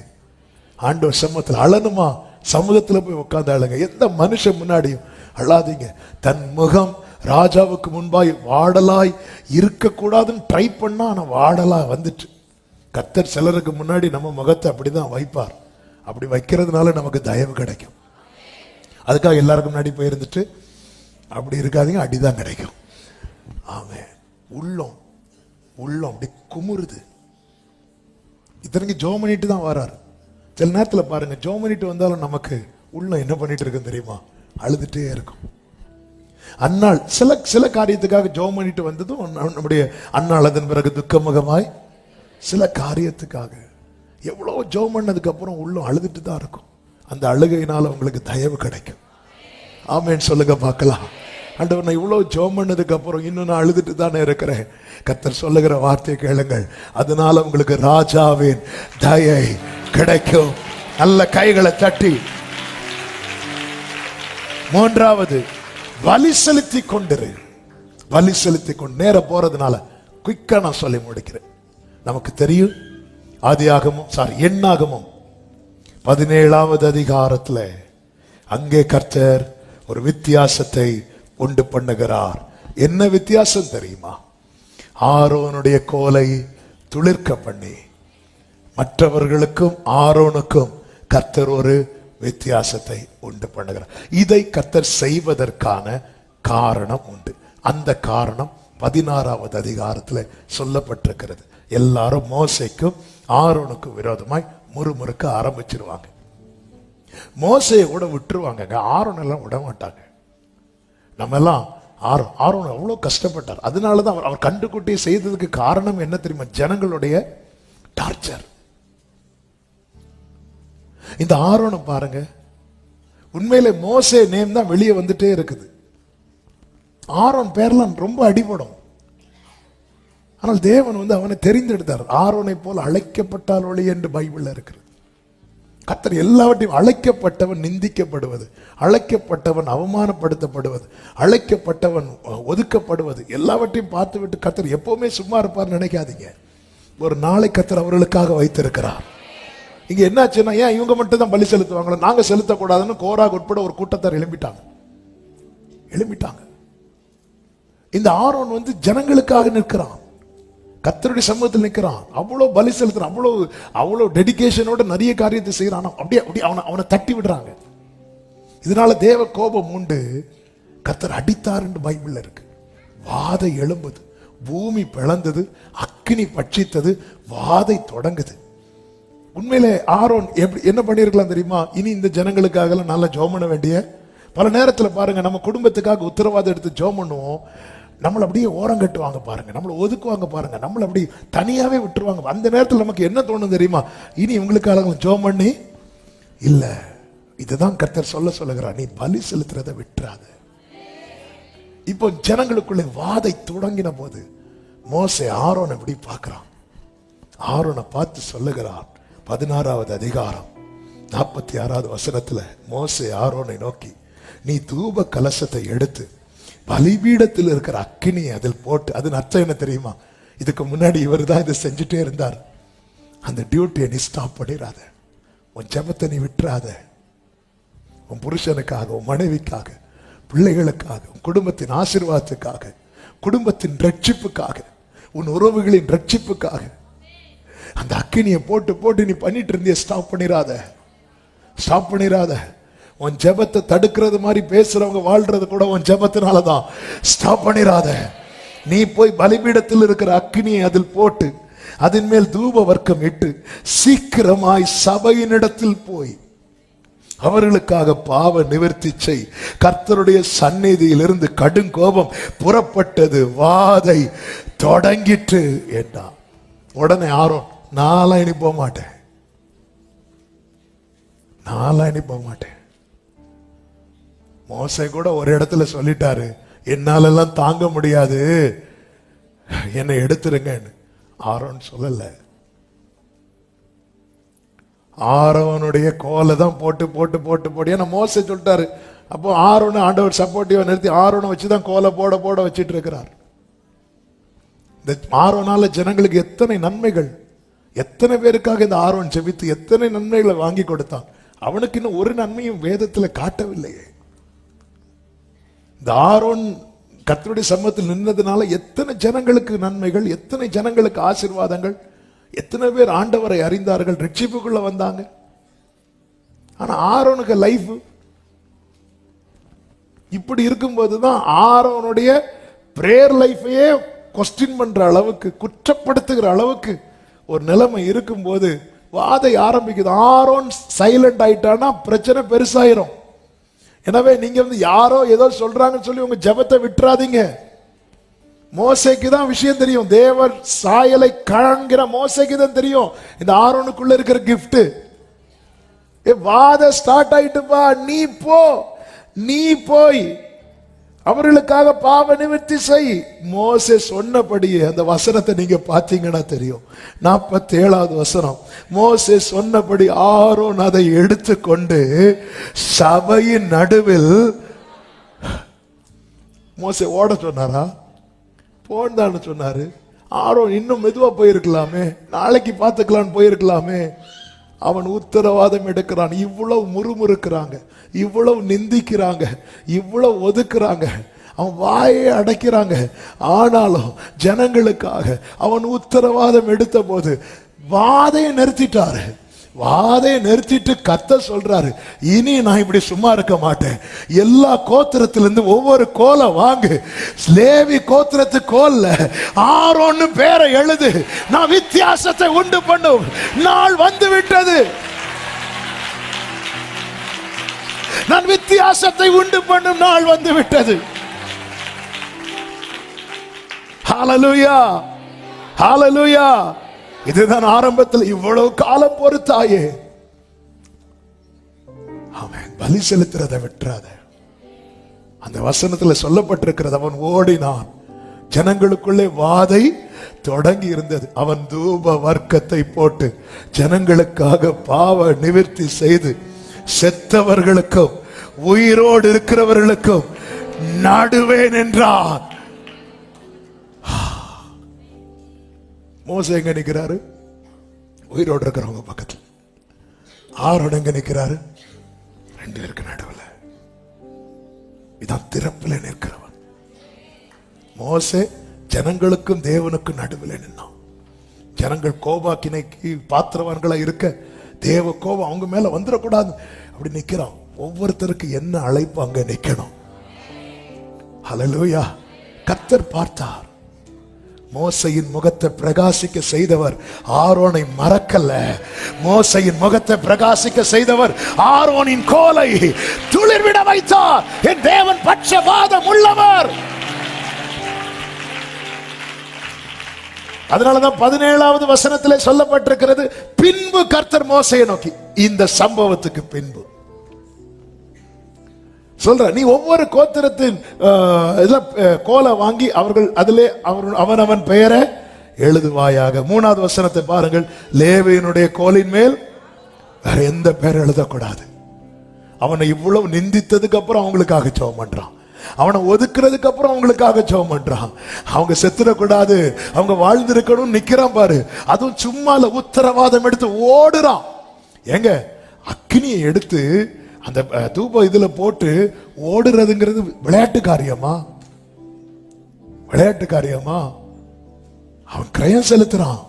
ஆண்டவர் சமூகத்தில் அழணுமா? சமூகத்தில் போய் உட்கார்ந்து அழுங்க. எந்த மனுஷன் முன்னாடியும் அழாதீங்க. தன் முகம் ராஜாவுக்கு முன்பாய் வாடலாய் இருக்கக்கூடாதுன்னு ட்ரை பண்ணா, ஆனா வாடலா வந்துட்டு. கர்த்தர் சிலருக்கு முன்னாடி நம்ம முகத்தை அப்படிதான் வைப்பார். அப்படி வைக்கிறதுனால நமக்கு தயவு கிடைக்கும். அதுக்காக எல்லாருக்கும் முன்னாடி போயிருந்துட்டு அப்படி இருக்காதீங்க, அடிதான் கிடைக்கும். ஆமென். உள்ளம் அப்படி குமுறுது. இத்தனைக்கு ஜோம் பண்ணிட்டு தான் வராரு. சில நேரத்தில் பாருங்க, ஜோம் பண்ணிட்டு வந்தாலும் நமக்கு உள்ளம் என்ன பண்ணிட்டு இருக்குன்னு தெரியுமா? அழுதுட்டே இருக்கும். அன்னாள் சில காரியத்துக்காக ஜோம் பண்ணிட்டு வந்ததும் நம்முடைய அன்னாள் அதன் பிறகு துக்கமுகமாய் சில காரியத்துக்காக எவ்வளவு ஜோம் பண்ணதுக்கு அப்புறம் உள்ளம் அழுதுட்டு தான் இருக்கும். அந்த அழுகையினால உங்களுக்கு தயவு கிடைக்கும். ஆமென் சொல்லுங்க பார்க்கலாம். ஆண்டவர், நான் இவ்வளவு ஜோம் பண்ணதுக்கு அப்புறம் இன்னும் நான் அழுதுட்டு தானே இருக்கிறேன். கர்த்தர் சொல்லுகிற வார்த்தையை கேளுங்கள். அதனால உங்களுக்கு ராஜாவின் தயை கிடைக்கும். நல்ல கைகளை தட்டி. மூன்றாவது, வலி செலுத்தி கொண்டிரு. வலி செலுத்தி கொண்டு நேர போறதுனால குயிக்கா நான் சொல்லி முடிக்கிறேன். நமக்கு தெரியும், எண்ணாகமம் 17வது அதிகாரத்துல அங்கே கர்த்தர் ஒரு வித்தியாசத்தை உண்டு பண்ணுகிறார். என்ன வித்தியாசம் தெரியுமா? ஆரோனுடைய கோலை துளிர்க்க பண்ணி மற்றவர்களுக்கும் ஆரோனுக்கும் கர்த்தர் ஒரு வித்தியாசத்தை உண்டு பண்ணுகிறார். இதை கர்த்தர் செய்வதற்கான காரணம் உண்டு. அந்த காரணம் 16வது அதிகாரத்துல சொல்லப்பட்டிருக்கிறது. எல்லாரும் மோசேக்கும் ஆரோனுக்கு விரோதமாய் முறுமுறுக்க ஆரம்பிச்சிருவாங்க. மோசையை கூட விட்டுருவாங்க, ஆரோன் எல்லாம் விட மாட்டாங்க. நம்ம எல்லாம் ஆரோன் அவ்வளவு கஷ்டப்பட்டார். அதனாலதான் அவர் கண்டுக்குட்டியை செய்ததுக்கு காரணம் என்ன தெரியுமா? ஜனங்களுடைய டார்ச்சர். இந்த ஆரோனை பாருங்க, உண்மையிலே மோசே நேம் தான் வெளியே வந்துட்டே இருக்குது. ஆரோன் பேர்லாம் ரொம்ப அடிபடும். ஆனால் தேவன் அவனை தெரிந்தெடுத்தார். ஆரோனை போல் அழைக்கப்பட்டால் ஒளி என்று பைபிள்ல இருக்கிறது. கர்த்தர் எல்லாவற்றையும், அழைக்கப்பட்டவன் நிந்திக்கப்படுவது, அழைக்கப்பட்டவன் அவமானப்படுத்தப்படுவது, அழைக்கப்பட்டவன் ஒதுக்கப்படுவது எல்லாவற்றையும் பார்த்து விட்டு கர்த்தர் எப்பவுமே சும்மா இருப்பார் நினைக்காதீங்க. ஒரு நாளை கர்த்தர் அவர்களுக்காக வைத்திருக்கிறார். இங்க என்னாச்சுன்னா, ஏன் இவங்க மட்டும் தான் பலி செலுத்துவாங்களோ, நாங்க செலுத்தக்கூடாதுன்னு கோராக் உட்பட ஒரு கூட்டத்தார் எழும்பிட்டாங்க. இந்த ஆரோன் ஜனங்களுக்காக நிற்கிறான், கர்த்தருடைய சமூகத்தில் நிற்கிறான், அவ்வளவு பலி செலுத்துறான், அவ்வளவு டெடிகேஷனோட நிறைய காரியத்தை செய்யறான். அப்படியே அவனை தட்டி விடுறாங்க. இதனால தேவ கோபம் உண்டு. கர்த்தர் அடித்தார் என்று பைபிள்ல இருக்கு. வாதை எழும்புது, பூமி பிளந்தது, அக்கினி பட்சித்தது, வாதை தொடங்குது. உண்மையிலே ஆரோன் என்ன பண்ணிருக்கலாம் தெரியுமா? இனி இந்த ஜனங்களுக்காக நல்லா ஜெபம் பண்ண வேண்டிய பல நேரத்தில் பாருங்க, நம்ம குடும்பத்துக்காக உத்தரவாதம் எடுத்து ஜெபம் பண்ணுவோம், நம்மளை அப்படியே ஓரம் கட்டுவாங்க பாருங்க, நம்மளை ஒதுக்குவாங்க பாருங்க, நம்மளை அப்படி தனியாவே விட்டுருவாங்க. அந்த நேரத்தில் நமக்கு என்ன தோணும் தெரியுமா? இனி இவங்களுக்காக ஜெபம் பண்ணி இல்ல. இதுதான் கர்த்தர் சொல்லுகிறார், நீ பலி செலுத்துறதை விட்டுறாத. இப்போ ஜனங்களுக்குள்ளே வாதை தொடங்கின போது மோசே ஆரோனை எப்படி பார்க்கிறான்? ஆரோனை பார்த்து சொல்லுகிறார். 16வது அதிகாரம் 46வது வசனத்துல மோசே ஆரோனை நோக்கி, நீ தூப கலசத்தை எடுத்து பலிபீடத்தில் இருக்கிற அக்கினியை அதில் போட்டு. அதன் அர்த்தம் என்ன தெரியுமா? இதுக்கு முன்னாடி இவர் தான் இதை செஞ்சுட்டே இருந்தார். அந்த டியூட்டியை நீ ஸ்டாப் பண்ணிடாத. உன் ஜெபத்தை நீ விட்டுறாத. உன் புருஷனுக்காக, உன் மனைவிக்காக, பிள்ளைகளுக்காக, உன் குடும்பத்தின் ஆசீர்வாதத்துக்காக, குடும்பத்தின் ரட்சிப்புக்காக, உன் உறவுகளின் ரட்சிப்புக்காக அந்த அக்கினியை போட்டு நீ பண்ணிட்டு இருந்திய ஸ்டாப் பண்ணிடாத. ஸ்டாப் பண்ணிடாத. உன் ஜெபத்தை தடுக்கிறது மாதிரி பேசுறவங்க வாழ்றது கூட உன் ஜெபத்தினாலதான். ஸ்டாப் பண்ணிடாத. நீ போய் பலிபீடத்தில் இருக்கிற அக்கினியை அதில் போட்டு அதன் மேல் தூப வர்க்கம் இட்டு சீக்கிரமாய் சபையினிடத்தில் போய் அவர்களுக்காக பாவ நிவர்த்தி செய். கர்த்தருடைய சந்நிதியிலிருந்து கடும் கோபம் புறப்பட்டது, வாதை தொடங்கிட்டு என்றான். உடனே ஆரோன், நான்லாம் இனி போக மாட்டேன், நான்லாம் இனி போக மாட்டேன். மோசே கூட ஒரு இடத்துல சொல்லிட்டாரு, என்னாலெல்லாம் தாங்க முடியாது, என்னை எடுத்துருங்கன்னு. ஆரோன் சொல்லல. ஆரோனுடைய கோலை தான் போட்டு போட்டு போட்டு போட்டு, ஏன்னா மோசே சொல்லிட்டாரு. அப்போ ஆரோனை ஆண்டவர் சப்போர்ட்டிவா நிறுத்தி ஆரோனை வச்சுதான் கோலை போட போட வச்சிட்டு இருக்கிறார். இந்த ஆரோனால ஜனங்களுக்கு எத்தனை நன்மைகள், எத்தனை பேருக்காக இந்த ஆரோன் ஜெபித்து எத்தனை நன்மைகளை வாங்கி கொடுத்தான். அவனுக்கு இன்னும் ஒரு நன்மையும் வேதத்துல காட்டவில்லையே. இந்த ஆரோன் கர்த்தருடைய சமூகத்தில் நின்றதுனால எத்தனை ஜனங்களுக்கு நன்மைகள், எத்தனை ஜனங்களுக்கு ஆசீர்வாதங்கள், எத்தனை பேர் ஆண்டவரை அறிந்தார்கள், ரட்சிப்புக்குள்ள வந்தாங்க. ஆனா ஆரோனுக்கு லைஃப் இப்படி இருக்கும்போதுதான் ஆரோனுடைய பிரேயர் லைஃபையே கொஸ்டின் பண்ற அளவுக்கு, குற்றப்படுத்துகிற அளவுக்கு ஒரு நிலைமை இருக்கும்போது வாதை ஆரம்பிக்குது. ஆரோன் சைலண்ட் ஆயிட்டானா பிரச்சனை பெருசாயிரும். எனவே நீங்க யாரோ ஏதோ சொல்றாங்கன்னு சொல்லி உங்க ஜெபத்தை விட்டுறாதீங்க. மோசேக்கு தான் விஷயம் தெரியும். தேவர் சாயலை காண்கிற மோசேக்கு தான் தெரியும் இந்த ஆரோனுக்குள்ள இருக்கிற கிஃப்ட். வாத ஸ்டார்ட் ஆயிட்டுப்பா, நீ போ, நீ போய் அவர்களுக்காக பாவ நிவர்த்தி செய். மோசே சொன்னபடியே அந்த வசனத்தை நீங்க பாத்தீங்கன்னா தெரியும். 47வது வசனம். மோசே சொன்னபடி ஆரோன் அதை எடுத்துக்கொண்டு சபையின் நடுவில், மோசே ஓட சொன்னாரா? போன்னு சொன்னாரு. ஆரோன் இன்னும் மெதுவா போயிருக்கலாமே, நாளைக்கு பார்த்துக்கலான்னு போயிருக்கலாமே. அவன் உத்தரவாதம் எடுக்கிறான். இவ்வளவு முறுமுறுக்கிறாங்க, இவ்வளவு நிந்திக்கிறாங்க, இவ்வளவு ஒதுக்குறாங்க, அவன் வாயை அடைக்கிறாங்க. ஆனாலும் ஜனங்களுக்காக அவன் உத்தரவாதம் எடுத்த போது வாதையை நிறுத்திட்டாரு. வாதையை நிறுத்திட்டு கத்த சொல்றாரு, இனி நான் இப்படி சும்மா இருக்க மாட்டேன். எல்லா கோத்திரத்திலிருந்து ஒவ்வொரு கோலை வாங்கு, லேவி கோத்திரத்து கோல்ல ஆரோன்னு பேரை எழுது, நான் வித்தியாசத்தை உண்டு பண்ணும் நாள் வந்து விட்டது. நான் வித்தியாசத்தை உண்டு பண்ணும் நாள் வந்து விட்டது. ஹalleluya, ஹalleluya. இதுதான் ஆரம்பத்தில் இவ்வளவு காலம் பொறுத்தாயே. ஆமென். பலி செலுத்துறதை விட்டுறாத. அந்த வசனத்துல சொல்லப்பட்டிருக்கிறது, அவன் ஓடினான், ஜனங்களுக்குள்ளே வாதை தொடங்கி இருந்தது. அவன் தூப வர்க்கத்தை போட்டு ஜனங்களுக்காக பாவ நிவர்த்தி செய்து செத்தவர்களுக்கும் உயிரோடு இருக்கிறவர்களுக்கும் நடுவேன் என்றான். மோசே எங்க நிக்கிறாரு? உயிரோடு இருக்கிறவங்க பக்கத்தில். ஆரோன் எங்க நிக்கிறாரு? 2 பேருக்கு நடுவில். இதான் திறப்பில் நிற்கிறவன். மோசே ஜனங்களுக்கும் தேவனுக்கும் நடுவில் நின்னான். ஜனங்கள் கோபாக்கினைக்கு பாத்திரவான்களா இருக்க, தேவ கோபம் அவங்க மேல வந்துடக்கூடாது அப்படி நிக்கிறான். ஒவ்வொருத்தருக்கு என்ன அழைப்பு அங்க நிக்கணும். ஹல்லேலூயா. கர்த்தர் பார்த்தார். மோசையின் முகத்தை பிரகாசிக்க செய்தவர் ஆரோனை மறக்கல. மோசையின் முகத்தை பிரகாசிக்க செய்தவர் ஆரோனின் கோலை துளிர்விட வைத்தார். என் தேவன் பட்சபாதம் உள்ளவர். அதனாலதான் 17வது வசனத்திலே சொல்லப்பட்டிருக்கிறது, பின்பு கர்த்தர் மோசையை நோக்கி, இந்த சம்பவத்துக்கு பின்பு சொல்ற, நீ ஒவ்வொரு கோத்திரத்தின் கோலை வாங்கி அவர்கள் அதிலே அவனவன் பெயரை எழுதுவாயாக. 3வது வசனத்தை பாருங்கள். லேவியனுடைய கோலின் மேல் வேற எந்த பெயர் எழுதக்கூடாது. அவனை இவ்வளவு நிந்தித்ததுக்கு அப்புறம் அவங்களுக்காக ஜெபம் பண்றான். அவனை ஒதுக்குறதுக்கு அப்புறம் அவங்களுக்காக ஜெபம் பண்றான். அவங்க செத்துடக்கூடாது, அவங்க வாழ்ந்திருக்கணும் நிக்கிறான் பாரு. அதுவும் சும்மால உத்தரவாதம் எடுத்து ஓடுறான். எங்க அக்னியை எடுத்து அந்த தூப இதுல போட்டு ஓடுறதுங்கிறது விளையாட்டு காரியமா? விளையாட்டு காரியமா? அவன் கிரயம் செலுத்துறான்.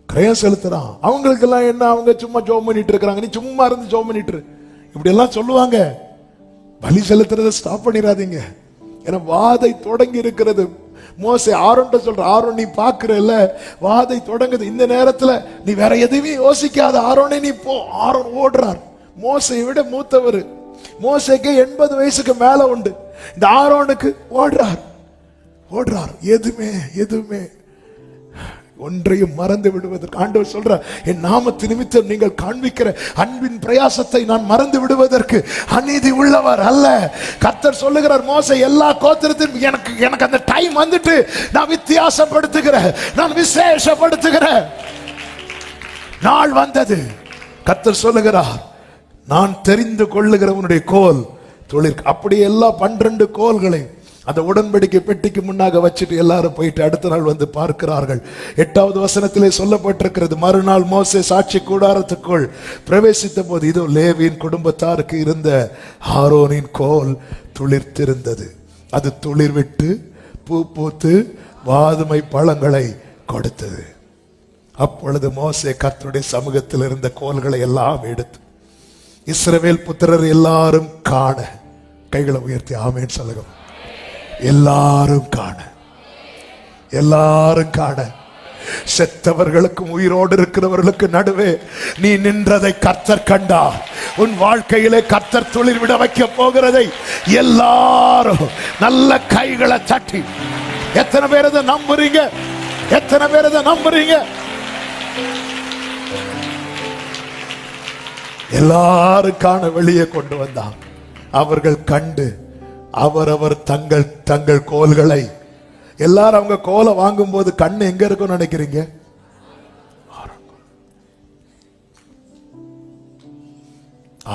கிரயம் செலுத்துறான். அவங்களுக்கு எல்லாம் என்ன, அவங்க சும்மா ஜோம் பண்ணிட்டு இருக்கிறாங்க, நீ சும்மா இருந்து ஜோம் பண்ணிட்டு இப்படி எல்லாம் சொல்லுவாங்க. பலி செலுத்துறதை ஸ்டாப் பண்ணிடாதீங்க. ஏன்னா வாதை தொடங்கி இருக்கிறது. மோசே ஆரோன்ட்ட சொல்ற, ஆரோன் நீ பாக்குறல்ல வாதை தொடங்குது, இந்த நேரத்துல நீ வேற எதுவுமே யோசிக்காத, ஆரோனே நீ போ. ஆரோன் ஓடுறார். மோசையை விட மூத்தவர். மோசைக்கு 80 வயசுக்கு மேல உண்டு. இந்த ஆரோனுக்கு ஓடுறார். எதுவுமே ஒன்றையும் மறந்து விடுவதற்கு ஆண்டவர் சொல்றார், என் நாமத்து நிமித்தம் நீங்கள் காண்பிக்கிற அன்பின் பிரயாசத்தை நான் மறந்து விடுவதற்கு அநீதி உள்ளவர் அல்ல. கர்த்தர் சொல்லுகிறார், மோசே எல்லா கோத்திரத்திலும் எனக்கு அந்த டைம் வந்துட்டு நான் வித்தியாசப்படுத்துகிறேன், நான் விசேஷப்படுத்துகிறேன் நாள் வந்தது. கர்த்தர் சொல்லுகிறார், நான் தெரிந்து கொள்ளுகிறவனுடைய கோல் தொழில். அப்படி எல்லா 12 கோல்களை அந்த உடன்படிக்கை பெட்டிக்கு முன்னாக வச்சுட்டு எல்லாரும் போயிட்டு அடுத்த நாள் வந்து பார்க்கிறார்கள். 8வது வசனத்திலே சொல்லப்பட்டிருக்கிறது, மறுநாள் மோசே சாட்சி கூடாரத்துக்குள் பிரவேசித்த போது இதோ லேவியின் குடும்பத்தாருக்கு இருந்த ஆரோனின் கோல் துளிர்த்திருந்தது. அது துளிர் விட்டு பூ பூத்து வாதுமை பழங்களை கொடுத்தது. அப்பொழுது மோசே கர்த்தருடைய சமூகத்தில் இருந்த கோல்களை எல்லாம் எடுத்து இஸ்ரவேல் புத்திரர் எல்லாரும் காண, கைகளை உயர்த்தி ஆமென் சொல்லுங்க. எல்லாரும் காண, செத்தவர்களுக்கும் உயிரோடு இருக்கிறவர்களுக்கு நடுவே நீ நின்றதை கர்த்தர் கண்டார். உன் வாழ்க்கையிலே கர்த்தர் துளிர் விட வைக்க போகிறதை எல்லாரும் நல்ல கைகளை தட்டி, எத்தனை பேர் அதை நம்புறீங்க? எத்தனை பேர் அதை நம்புறீங்க? எல்லாரும் காண வெளியே கொண்டு வந்தார். அவர்கள் கண்டு அவரவர் தங்கள் கோல்களை, எல்லாரும் அவங்க கோலை வாங்கும் போது கண்ணு எங்க இருக்கும் நினைக்கிறீங்க?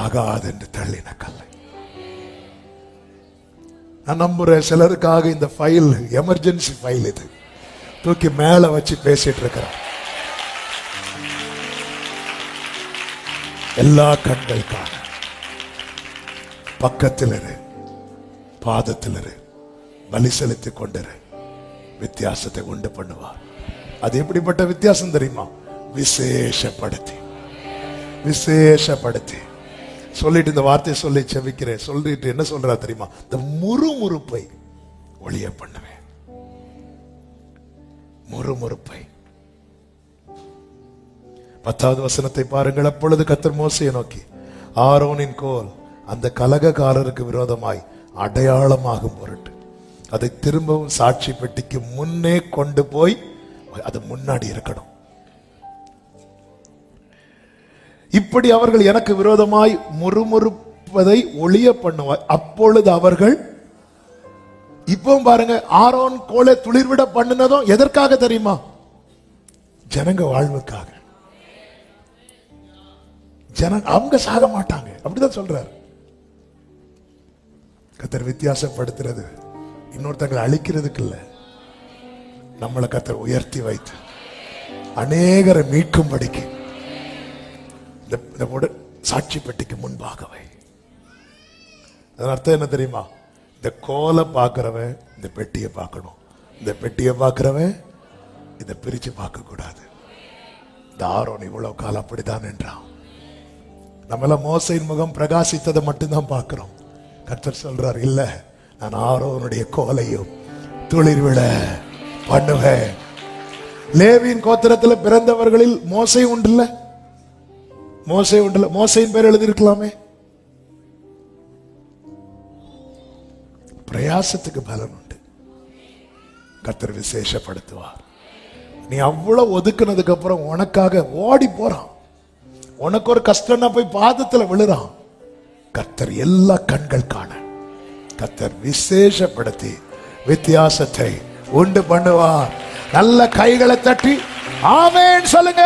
ஆகாது என்று தள்ளின கல்லை. நான் நம்புறேன் சிலருக்காக இந்த ஃபைல் எமர்ஜென்சி ஃபைல், இது தூக்கி மேல வச்சு பேசிட்டு இருக்கிறேன். எல்லா கண்கள் காண, பக்கத்தில் இரு, பாதத்தில் இரு, பலி செலுத்தி கொண்டிரு, வித்தியாசத்தை உண்டு பண்ணுவார். அது எப்படிப்பட்ட வித்தியாசம் தெரியுமா? விசேஷப்படுத்தி சொல்லிட்டு, இந்த வார்த்தையை சொல்லி செவிக்கிறேன், சொல்லிட்டு என்ன சொல்றா தெரியுமா? இந்த முறுமுறுப்பை ஒளிய பண்ணுவேன். முறுமுறுப்பை. 10வது வசனத்தை பாருங்கள். அப்பொழுது கர்த்தர் மோசேயை நோக்கி, ஆரோனின் கோல் அந்த கலகக்காரருக்கு விரோதமாய் அடையாளமாகும் பொருட்டு அதை திரும்பவும் சாட்சி பெட்டிக்கு முன்னே கொண்டு போய் அது முன்னாடி இருக்கணும். இப்படி அவர்கள் எனக்கு விரோதமாய் முறுமுறுப்பதை ஒளிய பண்ணுவாய். அப்பொழுது அவர்கள், இப்போ பாருங்க, ஆரோன் கோலை துளிர்விட பண்ணினதும் எதற்காக தெரியுமா? ஜனங்க வாழ்வுக்காக. அவங்க சாக மாட்டாங்க, அப்படிதான் சொல்றாரு. கர்த்தர் வித்தியாசப்படுத்துறது இன்னொருத்தங்களை அழிக்கிறதுக்கு இல்ல, நம்மளை கர்த்தர் உயர்த்தி வைத்து அநேகரை மீட்கும்படிக்கு இந்த சாட்சி பெட்டிக்கு முன்பாகவே. அதன் அர்த்தம் என்ன தெரியுமா? இந்த கோலை பார்க்கிறவன் இந்த பெட்டியை பார்க்கணும், இந்த பெட்டியை பார்க்கிறவன் இதை பிரிச்சு பார்க்க கூடாது. இந்த ஆரோன் இவ்வளவு காலம் அப்படித்தான் என்றான். நம்மள மோசையின் முகம் பிரகாசித்ததை மட்டும்தான் பார்க்கிறோம். கர்த்தர் சொல்றார், இல்ல, நான் ஆரோனுடைய கோலையும் துளிர் விட பண்ணுவேன். லேவியின் கோத்திரத்தில் பிறந்தவர்களில் மோசை உண்டுல்ல? மோசையின் பேர் எழுதியிருக்கலாமே. பிரயாசத்துக்கு பலன் உண்டு. கர்த்தர் விசேஷப்படுத்துவார். நீ அவ்வளவு ஒதுக்குனதுக்கு அப்புறம் உனக்காக ஓடி போறான். உனக்கு ஒரு கஷ்டம்னா போய் பாதத்துல விழுறான். கர்த்தர் எல்லா கண்கள் காண, கர்த்தர் விசேஷப்படுத்தி வித்தியாசத்தை உண்டு பண்ணுவார். நல்ல கைகளை தட்டி ஆமென் சொல்லுங்க.